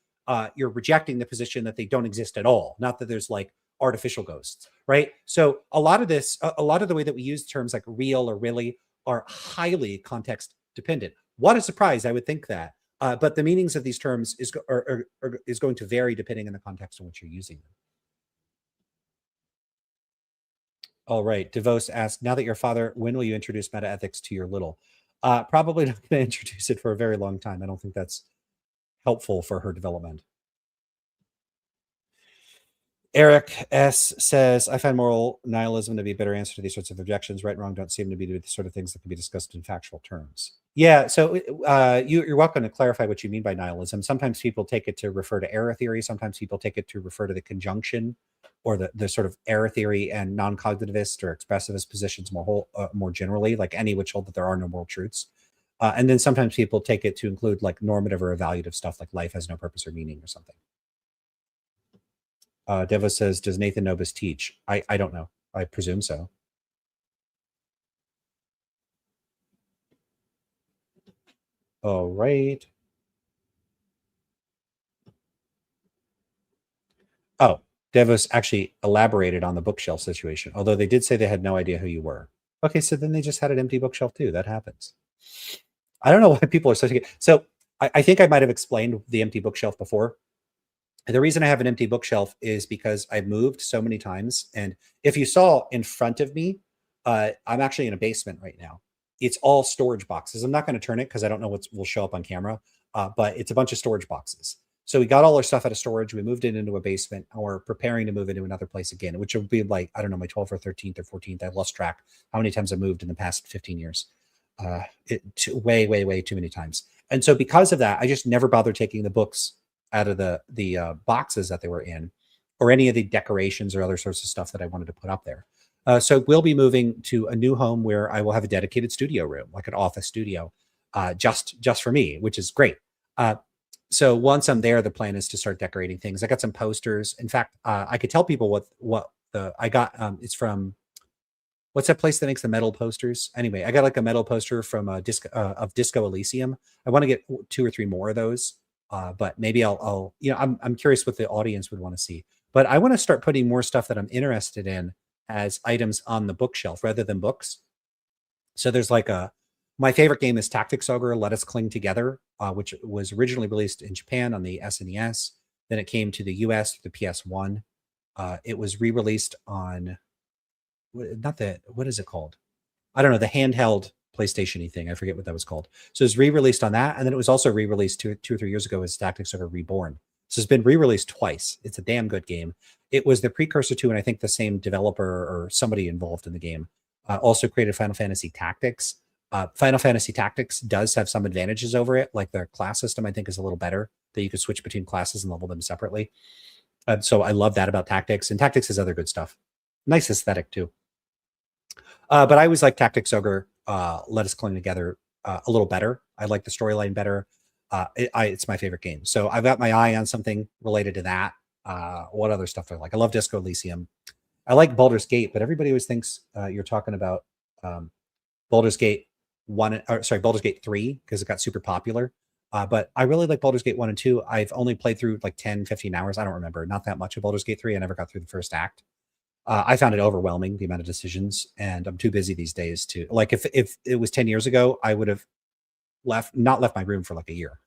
you're rejecting the position that they don't exist at all, not that there's like artificial ghosts, right? So a lot of the way that we use terms like real or really are highly context dependent. What a surprise! I would think that, but the meanings of these terms is going to vary depending on the context in which you're using them. All right. DeVos asked, now that you're a father, when will you introduce metaethics to your little? Probably not going to introduce it for a very long time. I don't think that's helpful for her development. Eric S. says, I find moral nihilism to be a better answer to these sorts of objections. Right and wrong don't seem to be the sort of things that can be discussed in factual terms. Yeah, so you're welcome to clarify what you mean by nihilism. Sometimes people take it to refer to error theory. Sometimes people take it to refer to the conjunction or the sort of error theory and non-cognitivist or expressivist positions more generally, like any which hold that there are no moral truths. And then sometimes people take it to include like normative or evaluative stuff like life has no purpose or meaning or something. Devo says, does Nathan Nobis teach? I don't know. I presume so. All right. Oh, Devos actually elaborated on the bookshelf situation, although they did say they had no idea who you were. Okay, so then they just had an empty bookshelf too. That happens. I don't know why people are such a. So I think I might have explained the empty bookshelf before. And the reason I have an empty bookshelf is because I've moved so many times. And if you saw in front of me, I'm actually in a basement right now. It's all storage boxes. I'm not going to turn it because I don't know what will show up on camera, but it's a bunch of storage boxes. So we got all our stuff out of storage. We moved it into a basement, and we're preparing to move into another place again, which will be like, I don't know, my 12th or 13th or 14th. I've lost track how many times I moved in the past 15 years. Way too many times. And so because of that, I just never bothered taking the books out of the boxes that they were in, or any of the decorations or other sorts of stuff that I wanted to put up there. So we'll be moving to a new home where I will have a dedicated studio room, like an office studio, just for me, which is great. So once I'm there, the plan is to start decorating things. I got some posters. In fact, I could tell people what the I got. It's from what's that place that makes the metal posters? Anyway, I got like a metal poster from Disco Elysium. I want to get 2 or 3 more of those, but maybe I'll I'm curious what the audience would want to see. But I want to start putting more stuff that I'm interested in as items on the bookshelf rather than books. So there's like my favorite game is Tactics Ogre: Let Us Cling Together, which was originally released in Japan on the SNES. Then it came to the US through the PS1. It was re-released on not the what is it called? I don't know, the handheld PlayStation-y thing. I forget what that was called. So it was re-released on that, and then it was also re-released 2 or 3 years ago as Tactics Ogre Reborn. So it's been re-released twice. It's a damn good game. It was the precursor to, and I think the same developer or somebody involved in the game also created Final Fantasy Tactics. Final Fantasy Tactics does have some advantages over it, like the class system I think is a little better, that you could switch between classes and level them separately. So I love that about Tactics, and Tactics has other good stuff. Nice aesthetic too. But I always like Tactics Ogre, Let Us Cling Together a little better. I like the storyline better. It's my favorite game. So I've got my eye on something related to that. What other stuff do I like? I love Disco Elysium. I like Baldur's Gate, but everybody always thinks you're talking about Baldur's Gate 1, or sorry, Baldur's Gate 3, because it got super popular. But I really like Baldur's Gate 1 and 2. I've only played through like 10, 15 hours. I don't remember. Not that much of Baldur's Gate 3. I never got through the first act. I found it overwhelming, the amount of decisions, and I'm too busy these days to like. If it was 10 years ago, I would have not left my room for like a year.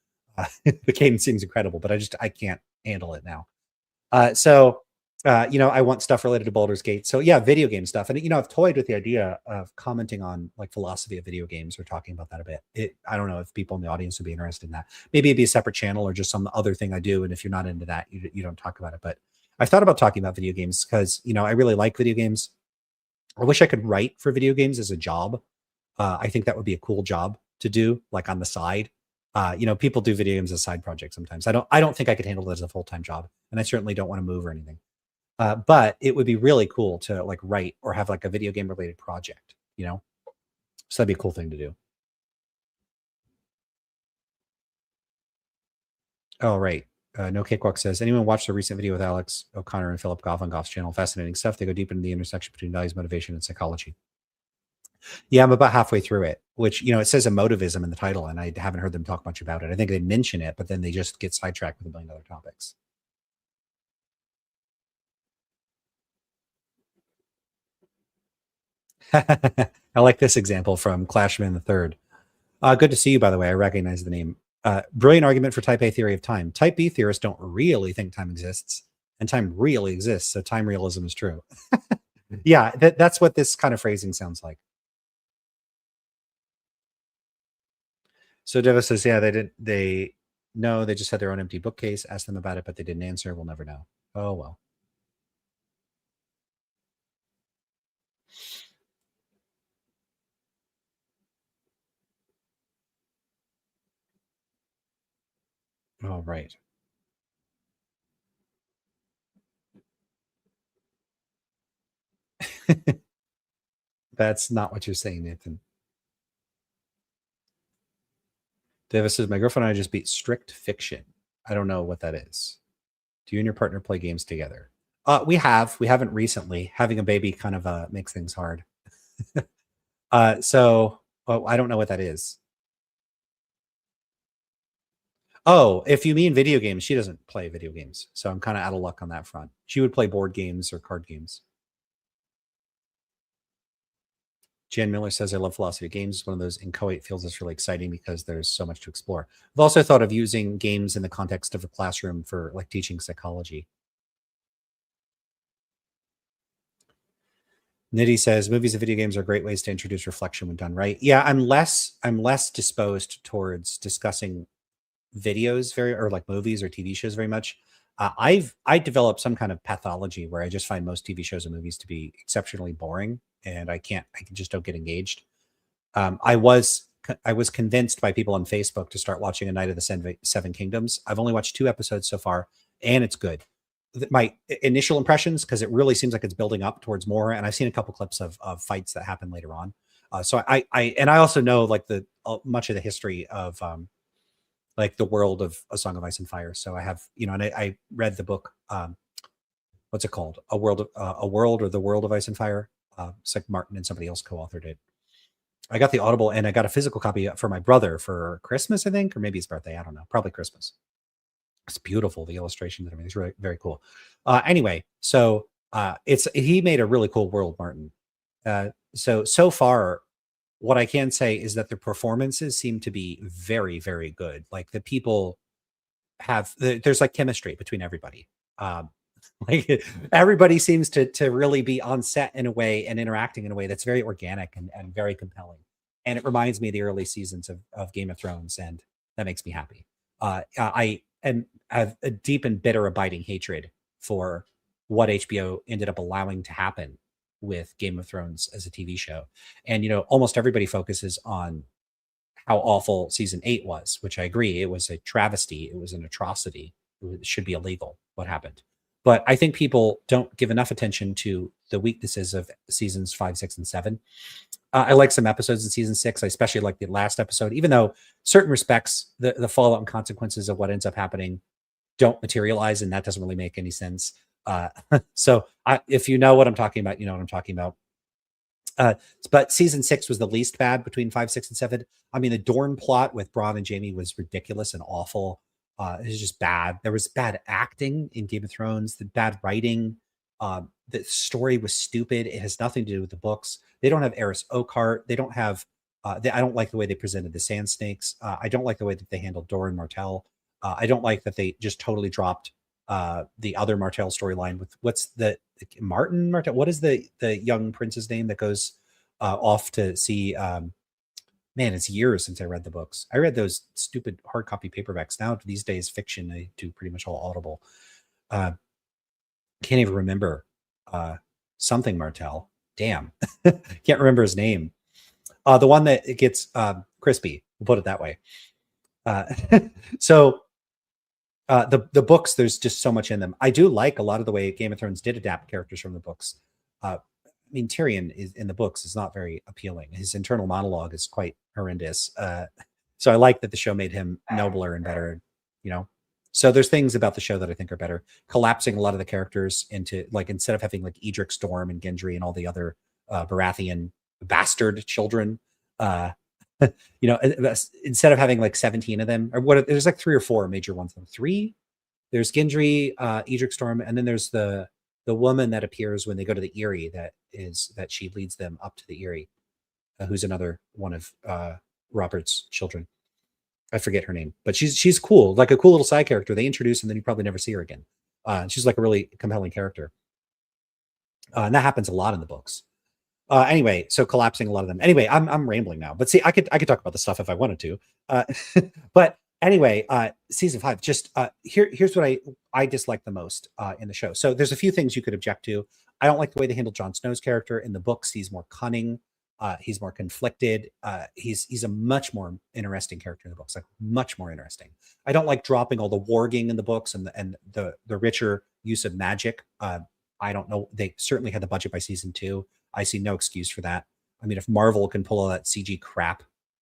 The game seems incredible, but I can't handle it now. I want stuff related to Baldur's Gate. So yeah, video game stuff, and I've toyed with the idea of commenting on like philosophy of video games or talking about that a bit. I don't know if people in the audience would be interested in that. Maybe it'd be a separate channel or just some other thing I do. And if you're not into that, you don't talk about it, but I've thought about talking about video games because, I really like video games. I wish I could write for video games as a job. I think that would be a cool job to do, like on the side. People do video games as a side project sometimes. I don't think I could handle it as a full-time job, and I certainly don't want to move or anything. But it would be really cool to like write or have like a video game related project, So that'd be a cool thing to do. Oh, right. No Cakewalk says, anyone watch the recent video with Alex O'Connor and Philip Goffengoff's channel? Fascinating stuff. They go deep into the intersection between values, motivation, and psychology. Yeah, I'm about halfway through it, which, it says emotivism in the title, and I haven't heard them talk much about it. I think they mention it, but then they just get sidetracked with a million other topics. I like this example from Clashman the Third. Good to see you, by the way. I recognize the name. Brilliant argument for type A theory of time. Type B theorists don't really think time exists, and time really exists, so time realism is true. Yeah, that's what this kind of phrasing sounds like. So Deva says, yeah, they just had their own empty bookcase. Asked them about it, but they didn't answer. We'll never know. Oh, well. Oh, right. That's not what you're saying, Nathan. Davis says, my girlfriend and I just beat strict fiction. I don't know what that is. Do you and your partner play games together? We haven't recently. Having a baby kind of makes things hard. I don't know what that is. Oh, if you mean video games, she doesn't play video games. So I'm kind of out of luck on that front. She would play board games or card games. Jan Miller says, I love philosophy of games. One of those inchoate fields that's really exciting because there's so much to explore. I've also thought of using games in the context of a classroom for like teaching psychology. Nitty says, movies and video games are great ways to introduce reflection when done right. Yeah, I'm less disposed towards discussing videos very or like movies or TV shows very much. I developed some kind of pathology where I just find most TV shows and movies to be exceptionally boring, and I just don't get engaged. I was convinced by people on Facebook to start watching A Night of the Seven Kingdoms. I've only watched 2 episodes so far, and it's good. My initial impressions, because it really seems like it's building up towards more, and I've seen a couple clips of fights that happen later on. So I also know like the much of the history of like the world of A Song of Ice and Fire. So I have, and I read the book. What's it called? A World or the World of Ice and Fire. It's like Martin and somebody else co-authored it. I got the Audible and I got a physical copy for my brother for Christmas, I think, or maybe his birthday. I don't know. Probably Christmas. It's beautiful. The illustration and everything is really very cool. Anyway, so he made a really cool world, Martin. So far, what I can say is that the performances seem to be very, very good. Like the people there's like chemistry between everybody. Like everybody seems to really be on set in a way and interacting in a way that's very organic and very compelling. And it reminds me of the early seasons of Game of Thrones, and that makes me happy. I have a deep and bitter abiding hatred for what HBO ended up allowing to happen with Game of Thrones as a TV show. And, almost everybody focuses on how awful season 8 was, which I agree. It was a travesty. It was an atrocity. It should be illegal what happened. But I think people don't give enough attention to the weaknesses of seasons 5, 6, and 7. I like some episodes in season 6. I especially like the last episode, even though certain respects, the fallout and consequences of what ends up happening don't materialize, and that doesn't really make any sense. So if you know what I'm talking about, you know what I'm talking about. But season 6 was the least bad between 5, 6, and 7. I mean, the Dorne plot with Bronn and Jaime was ridiculous and awful. It was just bad. There was bad acting in Game of Thrones, the bad writing. The story was stupid. It has nothing to do with the books. They don't have Eris Oakheart. They don't have. I don't like the way they presented the Sand Snakes. I don't like the way that they handled Doran Martell. I don't like that they just totally dropped the other Martell storyline with what's the Martin Martell. What is the young prince's name that goes off to see? Man, it's years since I read the books. I read those stupid hard copy paperbacks. Now these days, fiction, I do pretty much all Audible. Can't even remember something Martell. Damn, can't remember his name. The one that it gets crispy. We'll put it that way. So the books, there's just so much in them. I do like a lot of the way Game of Thrones did adapt characters from the books. I mean, Tyrion is in the books is not very appealing. His internal monologue is quite horrendous. So I like that the show made him nobler and better, So there's things about the show that I think are better. Collapsing a lot of the characters into like, instead of having like Edric Storm and Gendry and all the other Baratheon bastard children, instead of having like 17 of them, or there's like 3 or 4 major ones. 3. There's Gendry, Edric Storm, and then there's the woman that appears when they go to the Eyrie that she leads them up to the Eyrie, who's another one of Robert's children. I forget her name, but she's cool, like a cool little side character. They introduce and then you probably never see her again. She's like a really compelling character. And that happens a lot in the books. Anyway, so collapsing a lot of them. Anyway, I'm rambling now, but see, I could talk about this stuff if I wanted to. But anyway, season 5, just here's what I dislike the most in the show. So there's a few things you could object to. I don't like the way they handled Jon Snow's character in the books. He's more cunning. He's more conflicted. He's a much more interesting character in the books, like much more interesting. I don't like dropping all the warging in the books and the richer use of magic. I don't know. They certainly had the budget by season 2. I see no excuse for that. I mean, if Marvel can pull all that CG crap,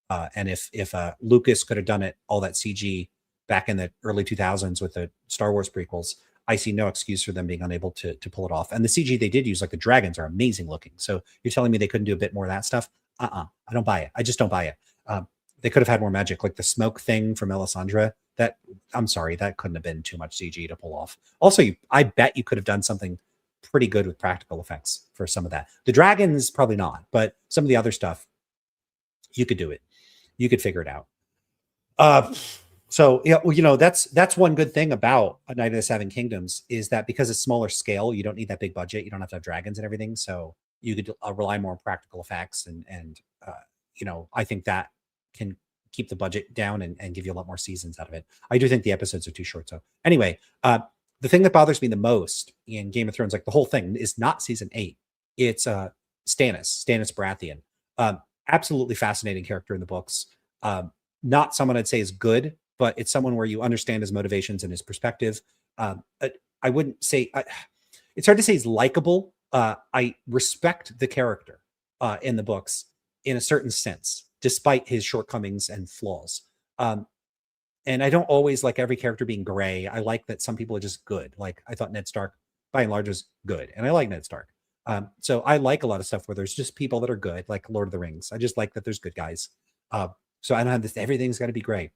and if Lucas could have done all that CG back in the early 2000s with the Star Wars prequels, I see no excuse for them being unable to pull it off. And the CG they did use, like the dragons, are amazing looking. So you're telling me they couldn't do a bit more of that stuff? I don't buy it. I just don't buy it. They could have had more magic, like the smoke thing from Melisandre. That I'm sorry, that couldn't have been too much CG to pull off. Also, I bet you could have done something pretty good with practical effects for some of that. The dragons probably not, but some of the other stuff, you could do it. You could figure it out. So yeah, well, that's one good thing about A Knight of the Seven Kingdoms is that because it's smaller scale, you don't need that big budget. You don't have to have dragons and everything, so you could rely more on practical effects, and I think that can keep the budget down and give you a lot more seasons out of it. I do think the episodes are too short. So anyway, the thing that bothers me the most in Game of Thrones, like the whole thing, is not season 8. It's Stannis Baratheon. Absolutely fascinating character in the books. Not someone I'd say is good, but it's someone where you understand his motivations and his perspective. I wouldn't say it's hard to say he's likable. I respect the character in the books in a certain sense, despite his shortcomings and flaws. And I don't always like every character being gray. I like that some people are just good. Like I thought Ned Stark, by and large, was good, and I like Ned Stark. So I like a lot of stuff where there's just people that are good, like Lord of the Rings. I just like that there's good guys. So I don't have this, everything's got to be great.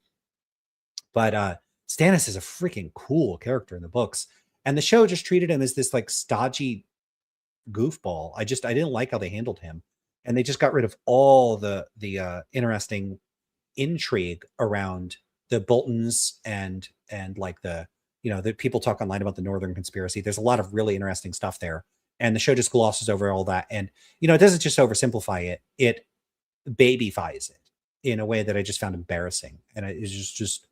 But Stannis is a freaking cool character in the books. And the show just treated him as this like stodgy goofball. I didn't like how they handled him. And they just got rid of all the interesting intrigue around the Boltons and like the people talk online about the Northern conspiracy. There's a lot of really interesting stuff there. And the show just glosses over all that. And, it doesn't just oversimplify it. It babyfies it in a way that I just found embarrassing. And it is just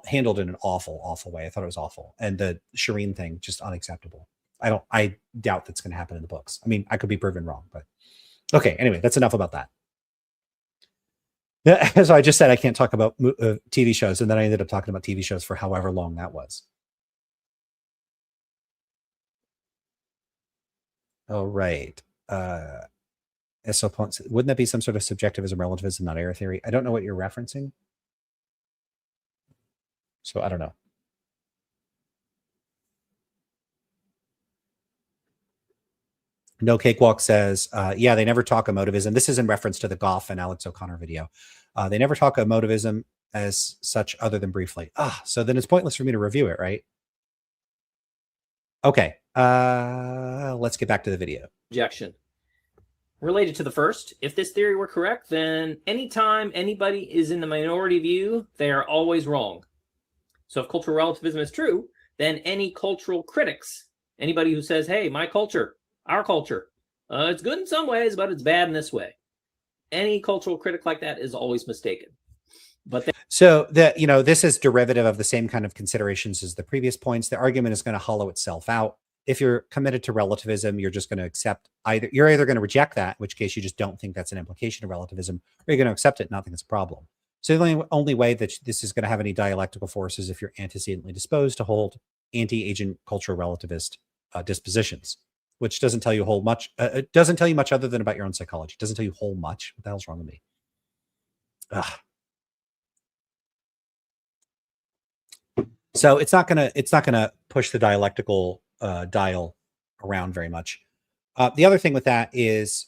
handled in an awful, awful way. I thought it was awful. And the Shireen thing, just unacceptable. I doubt that's going to happen in the books. I mean, I could be proven wrong, but okay. Anyway, that's enough about that. So I just said I can't talk about TV shows, and then I ended up talking about TV shows for however long that was. Oh, right. Wouldn't that be some sort of subjectivism, relativism, not error theory? I don't know what you're referencing. So I don't know. No Cakewalk says, yeah, they never talk emotivism. This is in reference to the Goff and Alex O'Connor video. They never talk emotivism as such other than briefly. So then it's pointless for me to review it, right? Okay. Let's get back to the video. Objection. Related to the first, if this theory were correct, then anytime anybody is in the minority view, they are always wrong. So if cultural relativism is true, then any cultural critics, anybody who says, hey, my culture, our culture, it's good in some ways, but it's bad in this way. Any cultural critic like that is always mistaken. But so this is derivative of the same kind of considerations as the previous points. The argument is going to hollow itself out. If you're committed to relativism, you're just going to accept you're either going to reject that, in which case you just don't think that's an implication of relativism, or you're going to accept it and not think it's a problem. So the only way that this is going to have any dialectical force is if you're antecedently disposed to hold anti-agent cultural relativist dispositions, which doesn't tell you much. It doesn't tell you much other than about your own psychology. It doesn't tell you whole much. What the hell's wrong with me? So it's not gonna push the dialectical dial around very much. The other thing with that is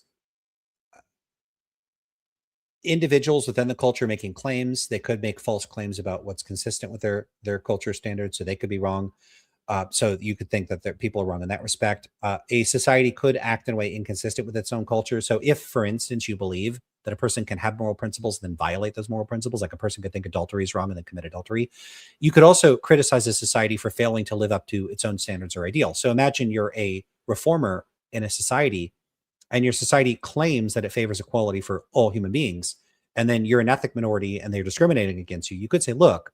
individuals within the culture making claims. They could make false claims about what's consistent with their culture standards, so they could be wrong. So you could think that people are wrong in that respect. A society could act in a way inconsistent with its own culture. So if, for instance, you believe that a person can have moral principles and then violate those moral principles, like a person could think adultery is wrong and then commit adultery, you could also criticize a society for failing to live up to its own standards or ideals. So imagine you're a reformer in a society, and your society claims that it favors equality for all human beings, and then you're an ethnic minority and they're discriminating against you. You could say, look,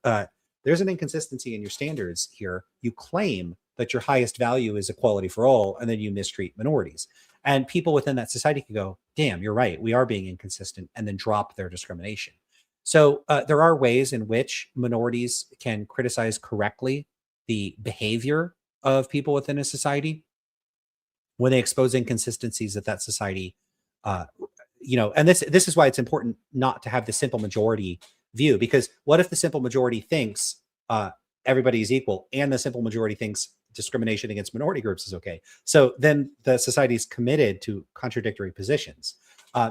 there's an inconsistency in your standards here. You claim that your highest value is equality for all, and then you mistreat minorities. And people within that society can go, damn, you're right, we are being inconsistent, and then drop their discrimination. So there are ways in which minorities can criticize correctly the behavior of people within a society when they expose inconsistencies that society, and this is why it's important not to have the simple majority view, because what if the simple majority thinks everybody is equal, and the simple majority thinks discrimination against minority groups is okay? So then the society is committed to contradictory positions.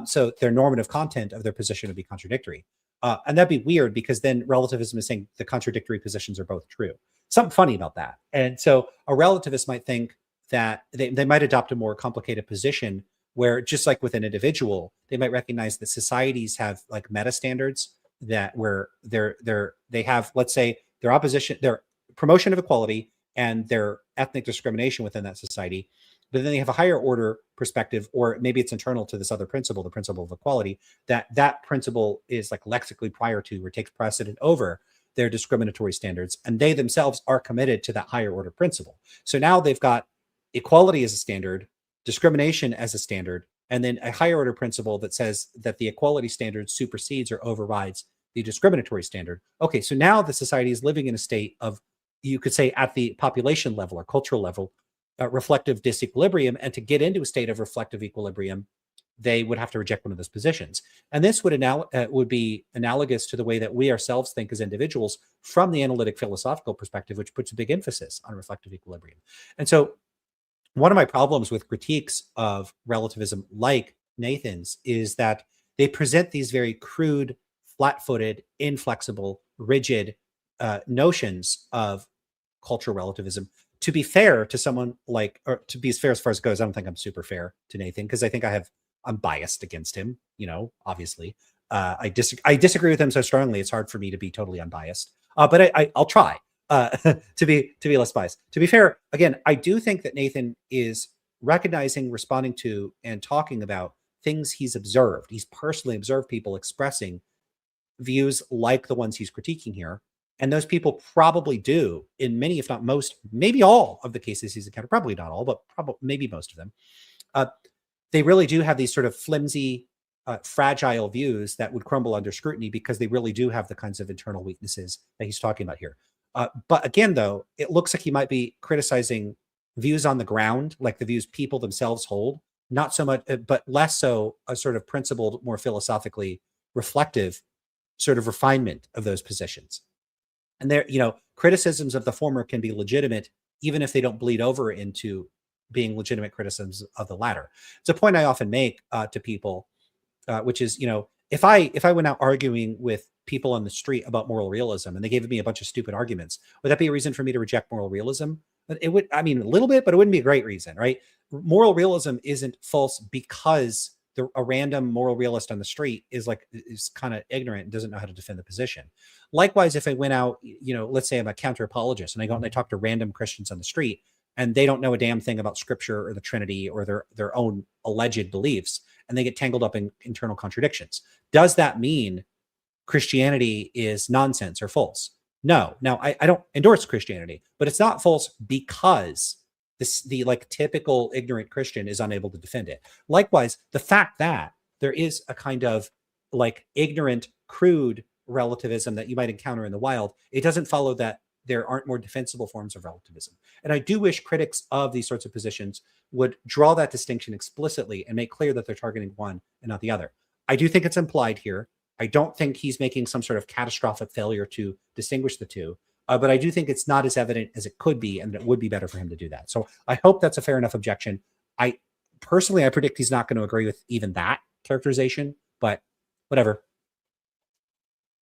So their normative content of their position would be contradictory. And that'd be weird because then relativism is saying the contradictory positions are both true. Something funny about that. And so a relativist might think that they might adopt a more complicated position where, just like with an individual, they might recognize that societies have like meta standards that where they have, let's say, their promotion of equality and their ethnic discrimination within that society. But then they have a higher order perspective, or maybe it's internal to this other principle, the principle of equality, that principle is like lexically prior to or takes precedent over their discriminatory standards. And they themselves are committed to that higher order principle. So now they've got equality as a standard, discrimination as a standard, and then a higher order principle that says that the equality standard supersedes or overrides the discriminatory standard. Okay, so now the society is living in a state of, you could say, at the population level or cultural level, reflective disequilibrium. And to get into a state of reflective equilibrium, they would have to reject one of those positions. And this would be analogous to the way that we ourselves think as individuals from the analytic philosophical perspective, which puts a big emphasis on reflective equilibrium. And so one of my problems with critiques of relativism like Nathan's is that they present these very crude, flat-footed, inflexible, rigid notions of cultural relativism. To be fair to someone like, or to be as fair as far as it goes, I don't think I'm super fair to Nathan, because I think I'm biased against him, obviously. I disagree with him so strongly, it's hard for me to be totally unbiased. But I'll try to be less biased. To be fair, again, I do think that Nathan is recognizing, responding to, and talking about things he's observed. He's personally observed people expressing views like the ones he's critiquing here. And those people probably do, in many, if not most, maybe all of the cases he's encountered, probably not all, but probably maybe most of them, they really do have these sort of flimsy, fragile views that would crumble under scrutiny because they really do have the kinds of internal weaknesses that he's talking about here. But again, though, it looks like he might be criticizing views on the ground, like the views people themselves hold, not so much, but less so a sort of principled, more philosophically reflective sort of refinement of those positions. And there, criticisms of the former can be legitimate, even if they don't bleed over into being legitimate criticisms of the latter. It's a point I often make to people, which is, if I went out arguing with people on the street about moral realism and they gave me a bunch of stupid arguments, would that be a reason for me to reject moral realism? It would, a little bit, but it wouldn't be a great reason, right? Moral realism isn't false because a random moral realist on the street is kind of ignorant and doesn't know how to defend the position. Likewise, if I went out, let's say I'm a counter apologist and I go out and I talk to random Christians on the street and they don't know a damn thing about scripture or the Trinity or their own alleged beliefs, and they get tangled up in internal contradictions. Does that mean Christianity is nonsense or false? No. Now, I don't endorse Christianity, but it's not false because the typical ignorant Christian is unable to defend it. Likewise, the fact that there is a kind of ignorant, crude relativism that you might encounter in the wild, it doesn't follow that there aren't more defensible forms of relativism. And I do wish critics of these sorts of positions would draw that distinction explicitly and make clear that they're targeting one and not the other. I do think it's implied here. I don't think he's making some sort of catastrophic failure to distinguish the two. But I do think it's not as evident as it could be, and it would be better for him to do that. So I hope that's a fair enough objection. I predict he's not going to agree with even that characterization, but whatever.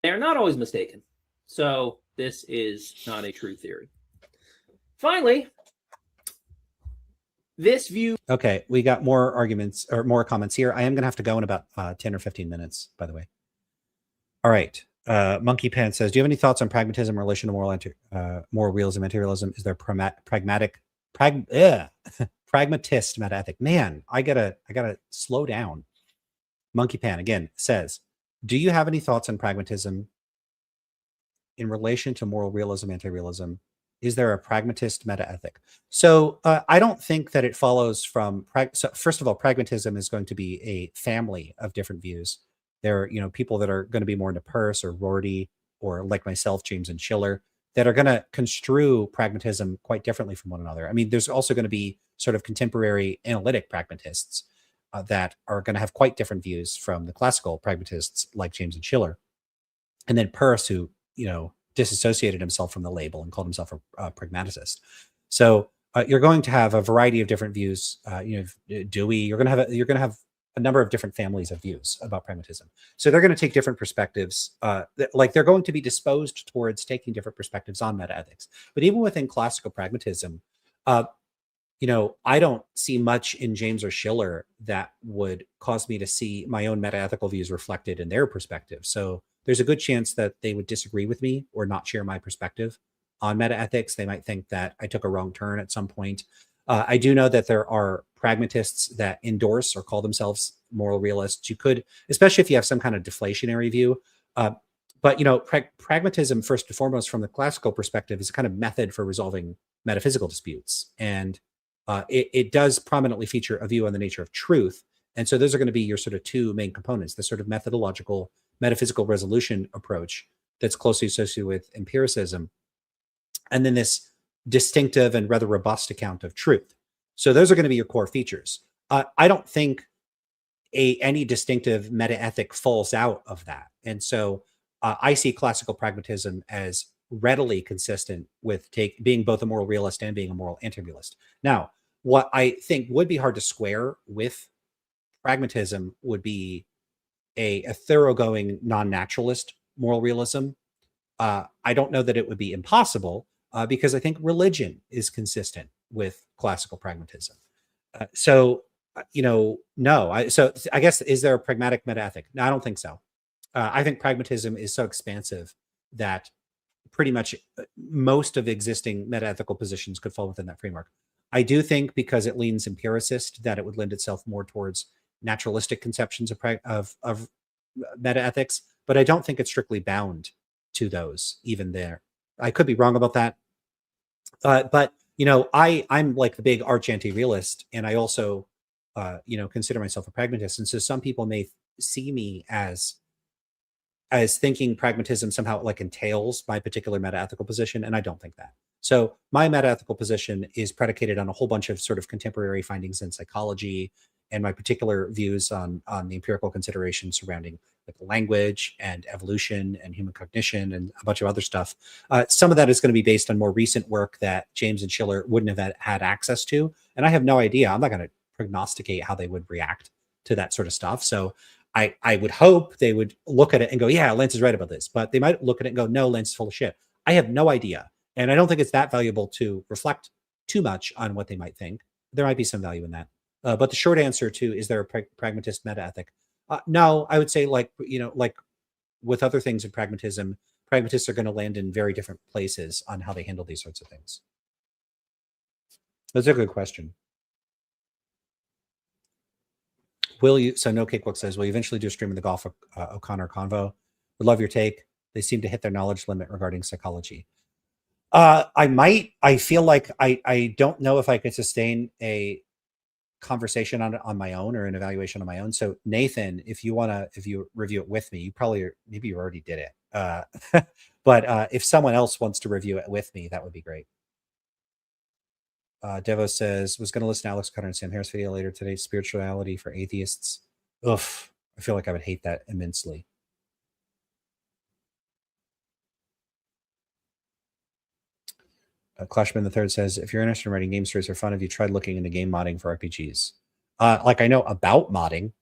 They're not always mistaken. So this is not a true theory. Finally, this view. Okay, we got more arguments or more comments here. I am going to have to go in about 10 or 15 minutes, by the way. All right. Monkey Pants says, do you have any thoughts on pragmatism in relation to moral realism, anti-realism? Is there pragmatist meta-ethic? Man, I gotta slow down. Monkey Pan again says, do you have any thoughts on pragmatism in relation to moral realism, anti-realism? Is there a pragmatist meta-ethic? So I don't think that it follows from, so first of all, pragmatism is going to be a family of different views. There are, people that are going to be more into Peirce or Rorty, or like myself, James and Schiller, that are going to construe pragmatism quite differently from one another. There's also going to be sort of contemporary analytic pragmatists that are going to have quite different views from the classical pragmatists like James and Schiller. And then Peirce, who, disassociated himself from the label and called himself a pragmaticist. So you're going to have a variety of different views. Dewey, you're going to have a number of different families of views about pragmatism. So they're going to take different perspectives. Like they're going to be disposed towards taking different perspectives on metaethics. But even within classical pragmatism, I don't see much in James or Schiller that would cause me to see my own metaethical views reflected in their perspective. So there's a good chance that they would disagree with me or not share my perspective on metaethics. They might think that I took a wrong turn at some point. I do know that there are pragmatists that endorse or call themselves moral realists. You could, especially if you have some kind of deflationary view. But pragmatism, first and foremost, from the classical perspective, is a kind of method for resolving metaphysical disputes, and it does prominently feature a view on the nature of truth. And so those are going to be your sort of two main components: the sort of methodological, metaphysical resolution approach that's closely associated with empiricism, and then this distinctive and rather robust account of truth. So those are going to be your core features. I don't think any distinctive metaethic falls out of that. And so I see classical pragmatism as readily consistent with being both a moral realist and being a moral anti-realist. Now, what I think would be hard to square with pragmatism would be a thoroughgoing non-naturalist moral realism. I don't know that it would be impossible because I think religion is consistent with classical pragmatism. So I guess, is there a pragmatic metaethic? No, I don't think so. I think pragmatism is so expansive that pretty much most of existing metaethical positions could fall within that framework. I do think, because it leans empiricist, that it would lend itself more towards naturalistic conceptions of metaethics, but I don't think it's strictly bound to those even there. I could be wrong about that. But I'm like the big arch anti-realist, and I also consider myself a pragmatist. And so some people may see me as thinking pragmatism somehow like entails my particular metaethical position, and I don't think that. So my metaethical position is predicated on a whole bunch of sort of contemporary findings in psychology and my particular views on the empirical considerations surrounding like language and evolution and human cognition and a bunch of other stuff. Some of that is going to be based on more recent work that James and Schiller wouldn't have had access to, and I have no idea. I'm not going to prognosticate how they would react to that sort of stuff. So I would hope they would look at it and go, yeah, Lance is right about this. But they might look at it and go, no, Lance is full of shit. I have no idea. And I don't think it's that valuable to reflect too much on what they might think. There might be some value in that. But the short answer to, is there a pragmatist metaethic? No, I would say, like with other things in pragmatism, pragmatists are going to land in very different places on how they handle these sorts of things. That's a good question. So No Cakewalk says, will you eventually do a stream of the Golf O'Connor convo? Would love your take. They seem to hit their knowledge limit regarding psychology. I might. I feel like I don't know if I could sustain a conversation on it on my own, or an evaluation on my own. So Nathan, if you review it with me, maybe you already did it. But if someone else wants to review it with me, that would be great. Devo says, was going to listen to Alex Cutter and Sam Harris video later today, spirituality for atheists. Oof, I feel like I would hate that immensely. Clashman the Third says, if you're interested in writing game stories for fun, have you tried looking into game modding for RPGs? Like, I know about modding.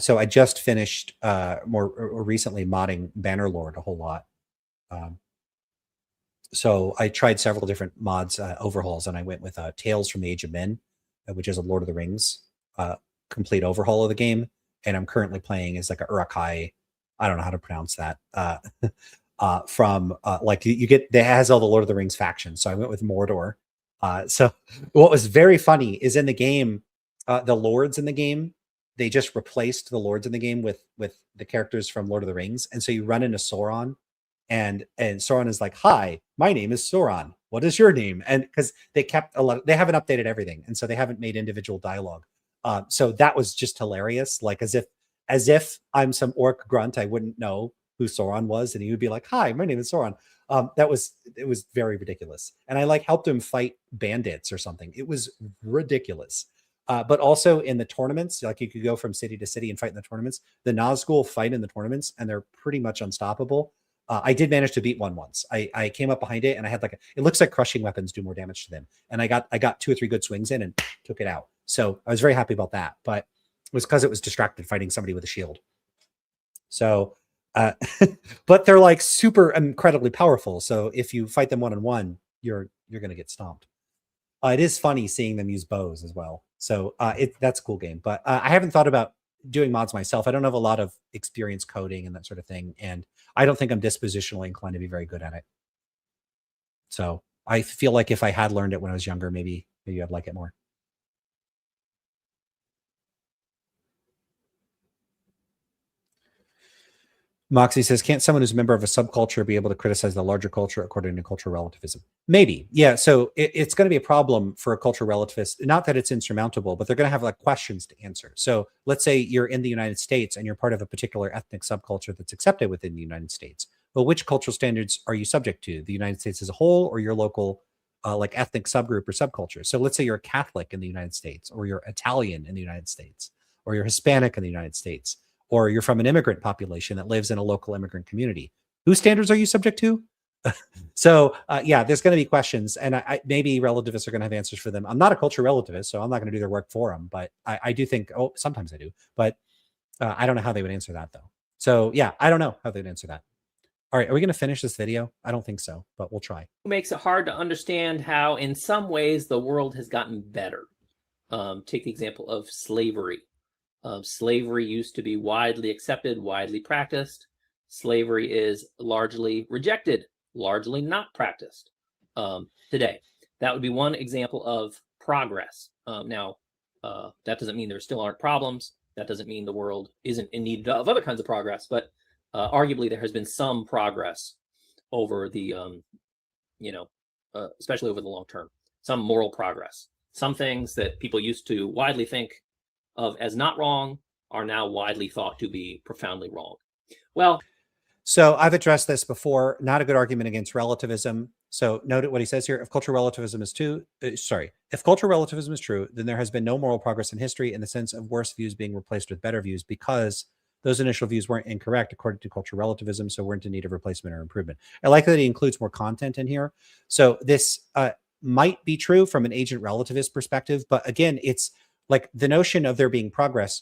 So I just finished more recently modding Bannerlord a whole lot. So I tried several different mods overhauls, and I went with Tales from the Age of Men, which is a Lord of the Rings complete overhaul of the game. And I'm currently playing as like a Uruk-hai. I don't know how to pronounce that. From like you get, that has all the Lord of the Rings factions. So I went with Mordor. So what was very funny is, in the game, the lords in the game, they just replaced the lords in the game with the characters from Lord of the Rings. And so you run into Sauron, and Sauron is like, hi, my name is Sauron. What is your name? And because they kept they haven't updated everything. And so they haven't made individual dialogue. So that was just hilarious. Like, as if I'm some orc grunt, I wouldn't know who Sauron was, and he would be like, hi, my name is Sauron. It was very ridiculous. And I like helped him fight bandits or something. It was ridiculous. But also in the tournaments, like, you could go from city to city and fight in the tournaments. The Nazgul fight in the tournaments, and they're pretty much unstoppable. I did manage to beat one once. I came up behind it, and I had it looks like crushing weapons do more damage to them. And I got 2 or 3 good swings in and took it out. So I was very happy about that. But was because it was distracted fighting somebody with a shield. So, but they're like super incredibly powerful. So if you fight them one-on-one, you're going to get stomped. It is funny seeing them use bows as well. So that's a cool game. But I haven't thought about doing mods myself. I don't have a lot of experience coding and that sort of thing. And I don't think I'm dispositionally inclined to be very good at it. So I feel like if I had learned it when I was younger, maybe I'd like it more. Moxie says, can't someone who's a member of a subculture be able to criticize the larger culture according to cultural relativism? Maybe. Yeah. So it's going to be a problem for a cultural relativist. Not that it's insurmountable, but they're going to have like questions to answer. So let's say you're in the United States and you're part of a particular ethnic subculture that's accepted within the United States. Well, which cultural standards are you subject to? The United States as a whole or your local like ethnic subgroup or subculture? So let's say you're a Catholic in the United States, or you're Italian in the United States, or you're Hispanic in the United States, or you're from an immigrant population that lives in a local immigrant community. Whose standards are you subject to? So yeah, there's going to be questions, and maybe relativists are going to have answers for them. I'm not a culture relativist, so I'm not going to do their work for them, but I do think, sometimes I do, but I don't know how they would answer that though. So yeah, I don't know how they would answer that. All right, are we going to finish this video? I don't think so, but we'll try. It makes it hard to understand how, in some ways, the world has gotten better. Take the example of slavery. Slavery used to be widely accepted, widely practiced. Slavery is largely rejected, largely not practiced today. That would be one example of progress. Now, that doesn't mean there still aren't problems. That doesn't mean the world isn't in need of other kinds of progress, but arguably there has been some progress over the, especially over the long term, some moral progress. Some things that people used to widely think of as not wrong are now widely thought to be profoundly wrong. Well, so I've addressed this before. Not a good argument against relativism. So note what he says here. If cultural relativism is true, if cultural relativism is true, then there has been no moral progress in history in the sense of worse views being replaced with better views because those initial views weren't incorrect according to cultural relativism, so weren't in need of replacement or improvement. I like that he includes more content in here. So this might be true from an agent relativist perspective, but again, it's like the notion of there being progress.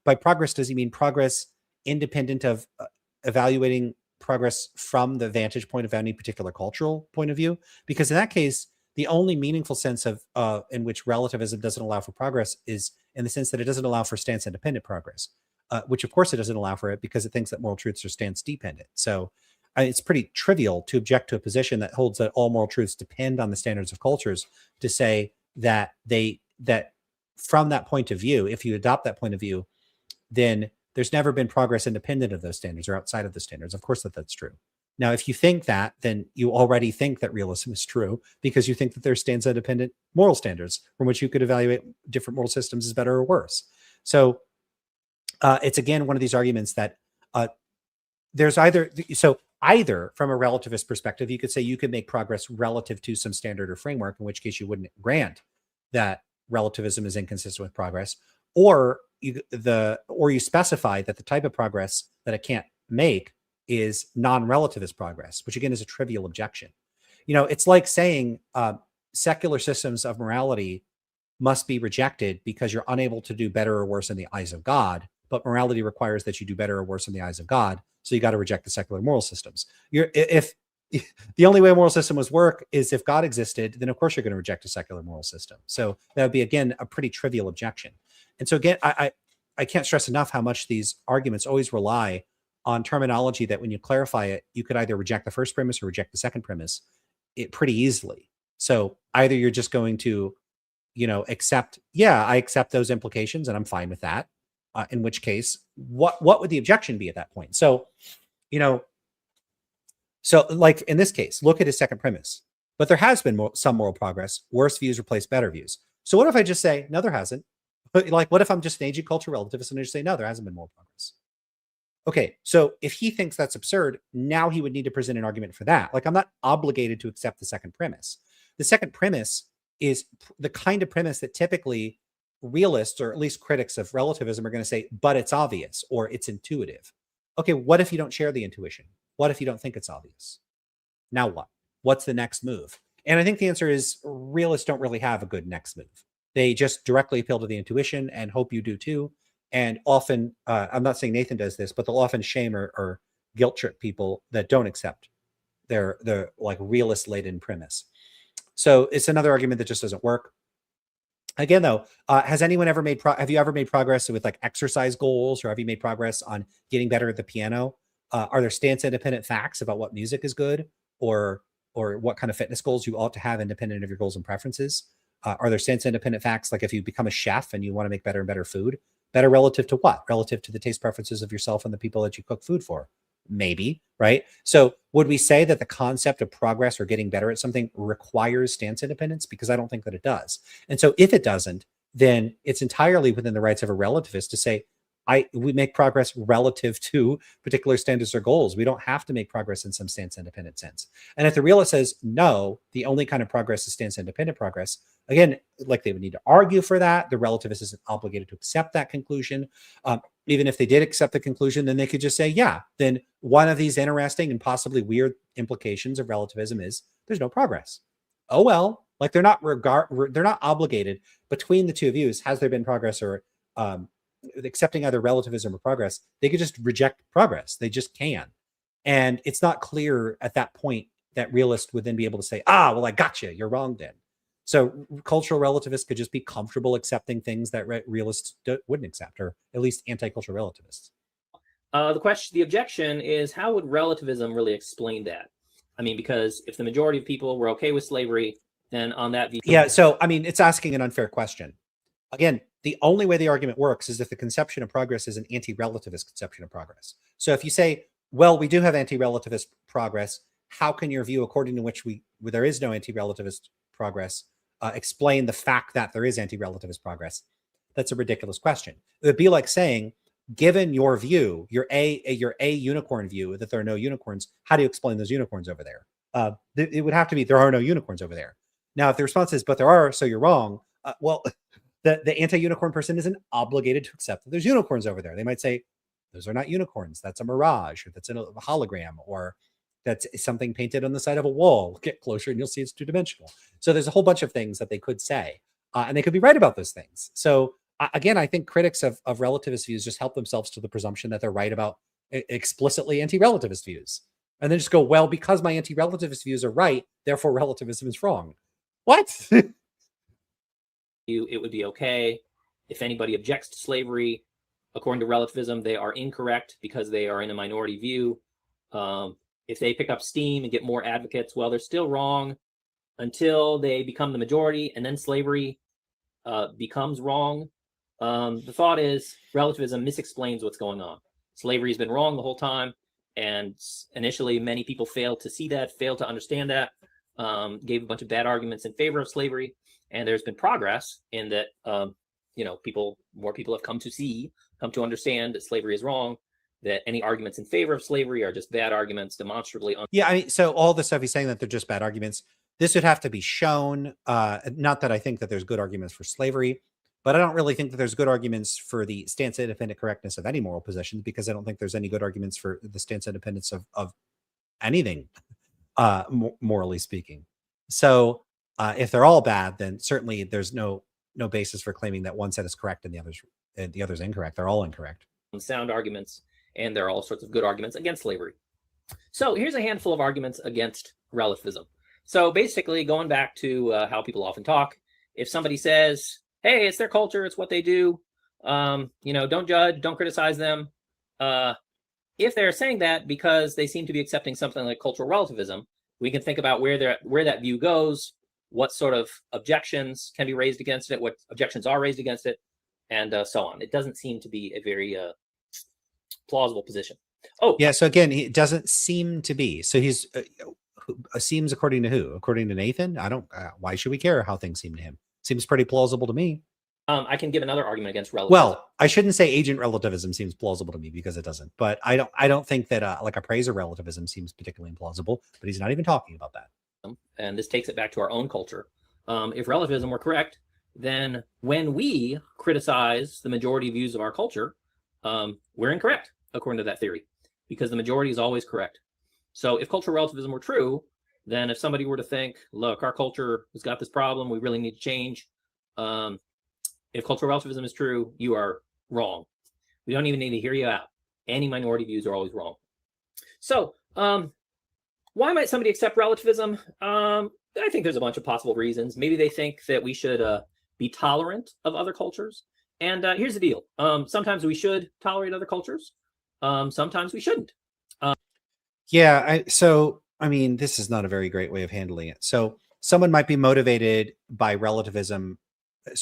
By progress, does he mean progress independent of evaluating progress from the vantage point of any particular cultural point of view? Because in that case, the only meaningful sense of in which relativism doesn't allow for progress is in the sense that it doesn't allow for stance independent progress, which of course it doesn't allow for it because it thinks that moral truths are stance dependent. So it's pretty trivial to object to a position that holds that all moral truths depend on the standards of cultures to say that from that point of view, if you adopt that point of view, then there's never been progress independent of those standards or outside of the standards. Of course that's true. Now, if you think that, then you already think that realism is true because you think that there stands independent moral standards from which you could evaluate different moral systems as better or worse. So it's again one of these arguments that there's either from a relativist perspective, you could say you could make progress relative to some standard or framework, in which case you wouldn't grant that relativism is inconsistent with progress, or you specify that the type of progress that it can't make is non-relativist progress, which again is a trivial objection. It's like saying secular systems of morality must be rejected because you're unable to do better or worse in the eyes of God, but morality requires that you do better or worse in the eyes of God, so you got to reject the secular moral systems. If the only way a moral system was work is if God existed, then of course you're going to reject a secular moral system. So that would be, again, a pretty trivial objection. And so again, I can't stress enough how much these arguments always rely on terminology that when you clarify it, you could either reject the first premise or reject the second premise pretty easily. So either you're just going to, accept, I accept those implications and I'm fine with that. In which case, what would the objection be at that point? So, so like in this case, look at his second premise. But there has been some moral progress. Worse views replace better views. So what if I just say, no, there hasn't? But like, what if I'm just an agent culture relativist and I just say, no, there hasn't been moral progress? Okay, so if he thinks that's absurd, now he would need to present an argument for that. Like, I'm not obligated to accept the second premise. The second premise is the kind of premise that typically realists, or at least critics of relativism, are going to say, but it's obvious or it's intuitive. Okay, what if you don't share the intuition? What if you don't think it's obvious? Now what? What's the next move? And I think the answer is realists don't really have a good next move. They just directly appeal to the intuition and hope you do too. And often, I'm not saying Nathan does this, but they'll often shame or guilt trip people that don't accept their like realist laden premise. So it's another argument that just doesn't work. Again, though, has anyone ever made have you ever made progress with like exercise goals, or have you made progress on getting better at the piano? Are there stance independent facts about what music is good, or what kind of fitness goals you ought to have independent of your goals and preferences? Are there stance independent facts, like if you become a chef and you want to make better and better food, better relative to what? Relative to the taste preferences of yourself and the people that you cook food for? Maybe, right? So would we say that the concept of progress or getting better at something requires stance independence? Because I don't think that it does. And so if it doesn't, then it's entirely within the rights of a relativist to say, we make progress relative to particular standards or goals. We don't have to make progress in some stance independent sense. And if the realist says no, the only kind of progress is stance independent progress, again, like they would need to argue for that. The relativist isn't obligated to accept that conclusion. Even if they did accept the conclusion, then they could just say, yeah, then one of these interesting and possibly weird implications of relativism is there's no progress. Oh, well, like they're not obligated between the two views. Has there been progress, or accepting either relativism or progress? They could just reject progress. They just can. And it's not clear at that point that realist would then be able to say, well, I got you. You're wrong then. So cultural relativists could just be comfortable accepting things that realists wouldn't accept, or at least anti-cultural relativists. The objection is, how would relativism really explain that? I mean, because if the majority of people were okay with slavery, then on that view. Yeah. So, I mean, it's asking an unfair question. Again, the only way the argument works is if the conception of progress is an anti-relativist conception of progress. So if you say, well, we do have anti-relativist progress, how can your view, according to which there is no anti-relativist progress, explain the fact that there is anti-relativist progress? That's a ridiculous question. It would be like saying, given your view, your A unicorn view, that there are no unicorns, how do you explain those unicorns over there? It would have to be, there are no unicorns over there. Now, if the response is, but there are, so you're wrong, well, the anti-unicorn person isn't obligated to accept that there's unicorns over there. They might say, those are not unicorns. That's a mirage, or that's a hologram, or that's something painted on the side of a wall. Get closer and you'll see it's two-dimensional. So there's a whole bunch of things that they could say, and they could be right about those things. So again, I think critics of relativist views just help themselves to the presumption that they're right about explicitly anti-relativist views. And then just go, well, because my anti-relativist views are right, therefore relativism is wrong. What? It would be okay. If anybody objects to slavery, according to relativism, they are incorrect because they are in a minority view. If they pick up steam and get more advocates, well, they're still wrong until they become the majority, and then slavery becomes wrong. The thought is relativism misexplains what's going on. Slavery has been wrong the whole time, and initially many people failed to see that, failed to understand that, gave a bunch of bad arguments in favor of slavery. And there's been progress in that, more people have come to understand that slavery is wrong, that any arguments in favor of slavery are just bad arguments, demonstrably. Yeah, I mean, so all the stuff he's saying that they're just bad arguments, this would have to be shown. Not that I think that there's good arguments for slavery, but I don't really think that there's good arguments for the stance independent correctness of any moral position, because I don't think there's any good arguments for the stance independence of anything, morally speaking. So if they're all bad, then certainly there's no basis for claiming that one set is correct and the other's incorrect. They're all incorrect. Sound arguments, and there are all sorts of good arguments against slavery. So here's a handful of arguments against relativism. So basically, going back to how people often talk, if somebody says, hey, it's their culture, it's what they do, don't judge, don't criticize them. If they're saying that because they seem to be accepting something like cultural relativism, we can think about where that view goes, what sort of objections can be raised against it, what objections are raised against it, and so on. It doesn't seem to be a very plausible position. Oh, yeah. So again, he doesn't seem to be. So he's seems according to who? According to Nathan? I don't. Why should we care how things seem to him? Seems pretty plausible to me. I can give another argument against relativism. Well, I shouldn't say agent relativism seems plausible to me, because it doesn't. But I don't think that like appraiser relativism seems particularly implausible. But he's not even talking about that. And this takes it back to our own culture. If relativism were correct, then when we criticize the majority views of our culture, we're incorrect according to that theory, because the majority is always correct. So if cultural relativism were true, then if somebody were to think, look, our culture has got this problem, we really need to change, If cultural relativism is true, you are wrong. We don't even need to hear you out. Any minority views are always wrong. So, why might somebody accept relativism? I think there's a bunch of possible reasons. Maybe they think that we should be tolerant of other cultures. And here's the deal. Sometimes we should tolerate other cultures. Sometimes we shouldn't. Yeah. I mean, this is not a very great way of handling it. So someone might be motivated by relativism,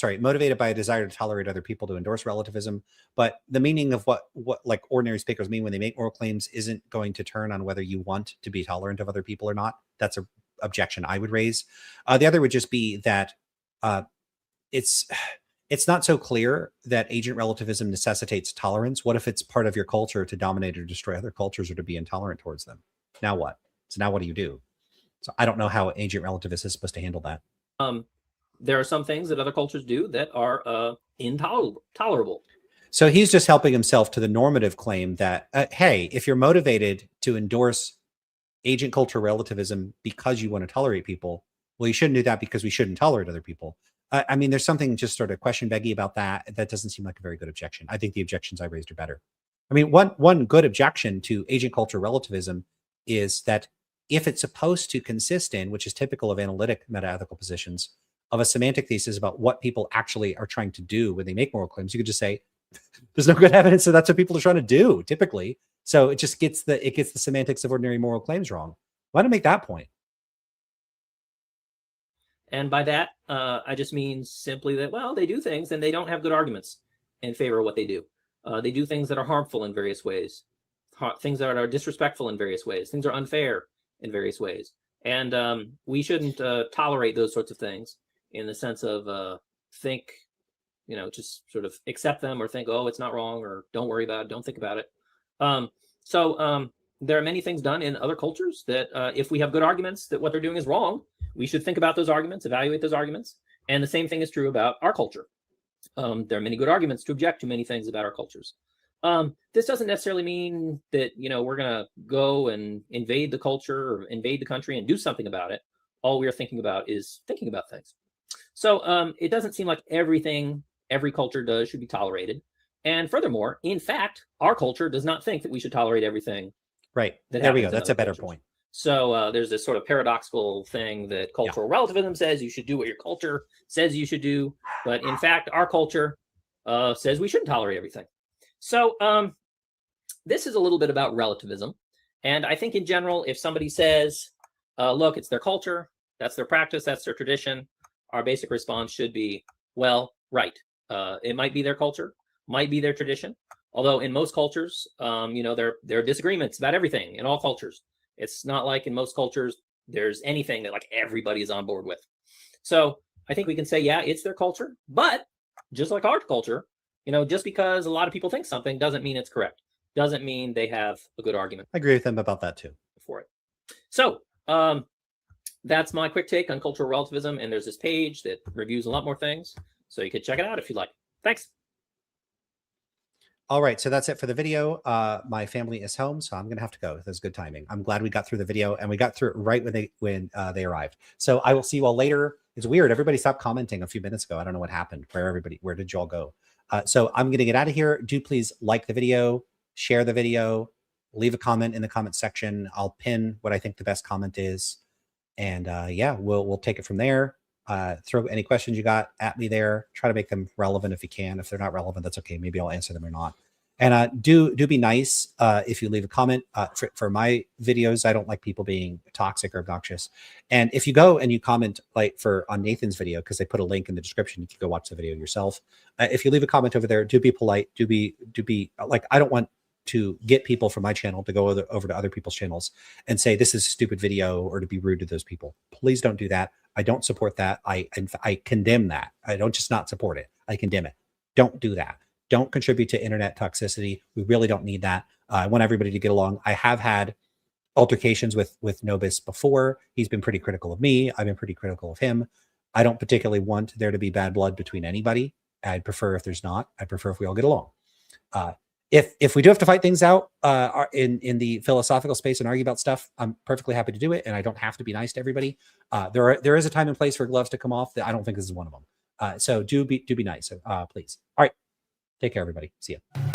motivated by a desire to tolerate other people to endorse relativism. But the meaning of what like ordinary speakers mean when they make moral claims isn't going to turn on whether you want to be tolerant of other people or not. That's an objection I would raise. The other would just be that it's not so clear that agent relativism necessitates tolerance. What if it's part of your culture to dominate or destroy other cultures or to be intolerant towards them? Now what? So now what do you do? So I don't know how agent relativist is supposed to handle that. There are some things that other cultures do that are intolerable. So he's just helping himself to the normative claim that, hey, if you're motivated to endorse agent culture relativism because you want to tolerate people, well, you shouldn't do that because we shouldn't tolerate other people. I mean, there's something just sort of question beggy about that. That doesn't seem like a very good objection. I think the objections I raised are better. I mean, one good objection to agent culture relativism is that if it's supposed to consist in, which is typical of analytic metaethical positions, of a semantic thesis about what people actually are trying to do when they make moral claims, you could just say, there's no good evidence that that's what people are trying to do typically. So it just gets the semantics of ordinary moral claims wrong. Why don't make that point? And by that, I just mean simply that, well, they do things and they don't have good arguments in favor of what they do. They do things that are harmful in various ways, things that are disrespectful in various ways, things are unfair in various ways. And we shouldn't tolerate those sorts of things in the sense of think, just sort of accept them or think, oh, it's not wrong, or don't worry about it, don't think about it. So there are many things done in other cultures that if we have good arguments that what they're doing is wrong, we should think about those arguments, evaluate those arguments. And the same thing is true about our culture. There are many good arguments to object to many things about our cultures. This doesn't necessarily mean that, we're going to go and invade the culture or invade the country and do something about it. All we are thinking about is thinking about things. So it doesn't seem like everything every culture does should be tolerated. And furthermore, in fact, our culture does not think that we should tolerate everything. Right. There we go. That's a better point. So there's this sort of paradoxical thing that cultural relativism says you should do what your culture says you should do. But in fact, our culture says we shouldn't tolerate everything. So this is a little bit about relativism. And I think in general, if somebody says, look, it's their culture, that's their practice, that's their tradition, our basic response should be, well, right. It might be their culture, might be their tradition. Although in most cultures, there are disagreements about everything in all cultures. It's not like in most cultures, there's anything that like everybody is on board with. So I think we can say, yeah, it's their culture, but just like our culture, just because a lot of people think something doesn't mean it's correct. Doesn't mean they have a good argument. I agree with them about that too. For it. So that's my quick take on cultural relativism. And there's this page that reviews a lot more things. So you could check it out if you'd like. Thanks. All right, so that's it for the video. My family is home, so I'm gonna have to go. That's good timing. I'm glad we got through the video, and we got through it right when they arrived. So I will see you all later. It's weird. Everybody stopped commenting a few minutes ago. I don't know what happened. Where did you all go? So I'm gonna get out of here. Do please like the video, share the video, leave a comment in the comment section. I'll pin what I think the best comment is, and yeah, we'll take it from there. Throw any questions you got at me there. Try to make them relevant if you can. If they're not relevant, that's okay. Maybe I'll answer them or not. And do be nice if you leave a comment. For my videos, I don't like people being toxic or obnoxious. And if you go and you comment like on Nathan's video, because they put a link in the description, you can go watch the video yourself. If you leave a comment over there, do be polite. Do be like, I don't want to get people from my channel to go over to other people's channels and say this is a stupid video or to be rude to those people. Please don't do that. I don't support that. I condemn that. I don't just not support it. I condemn it. Don't do that. Don't contribute to internet toxicity. We really don't need that. I want everybody to get along. I have had altercations with Nobis before. He's been pretty critical of me. I've been pretty critical of him. I don't particularly want there to be bad blood between anybody. I'd prefer if there's not. I prefer if we all get along. If we do have to fight things out in the philosophical space and argue about stuff, I'm perfectly happy to do it, and I don't have to be nice to everybody. There is a time and place for gloves to come off. That I don't think this is one of them. So do be nice, please. All right, take care, everybody. See ya.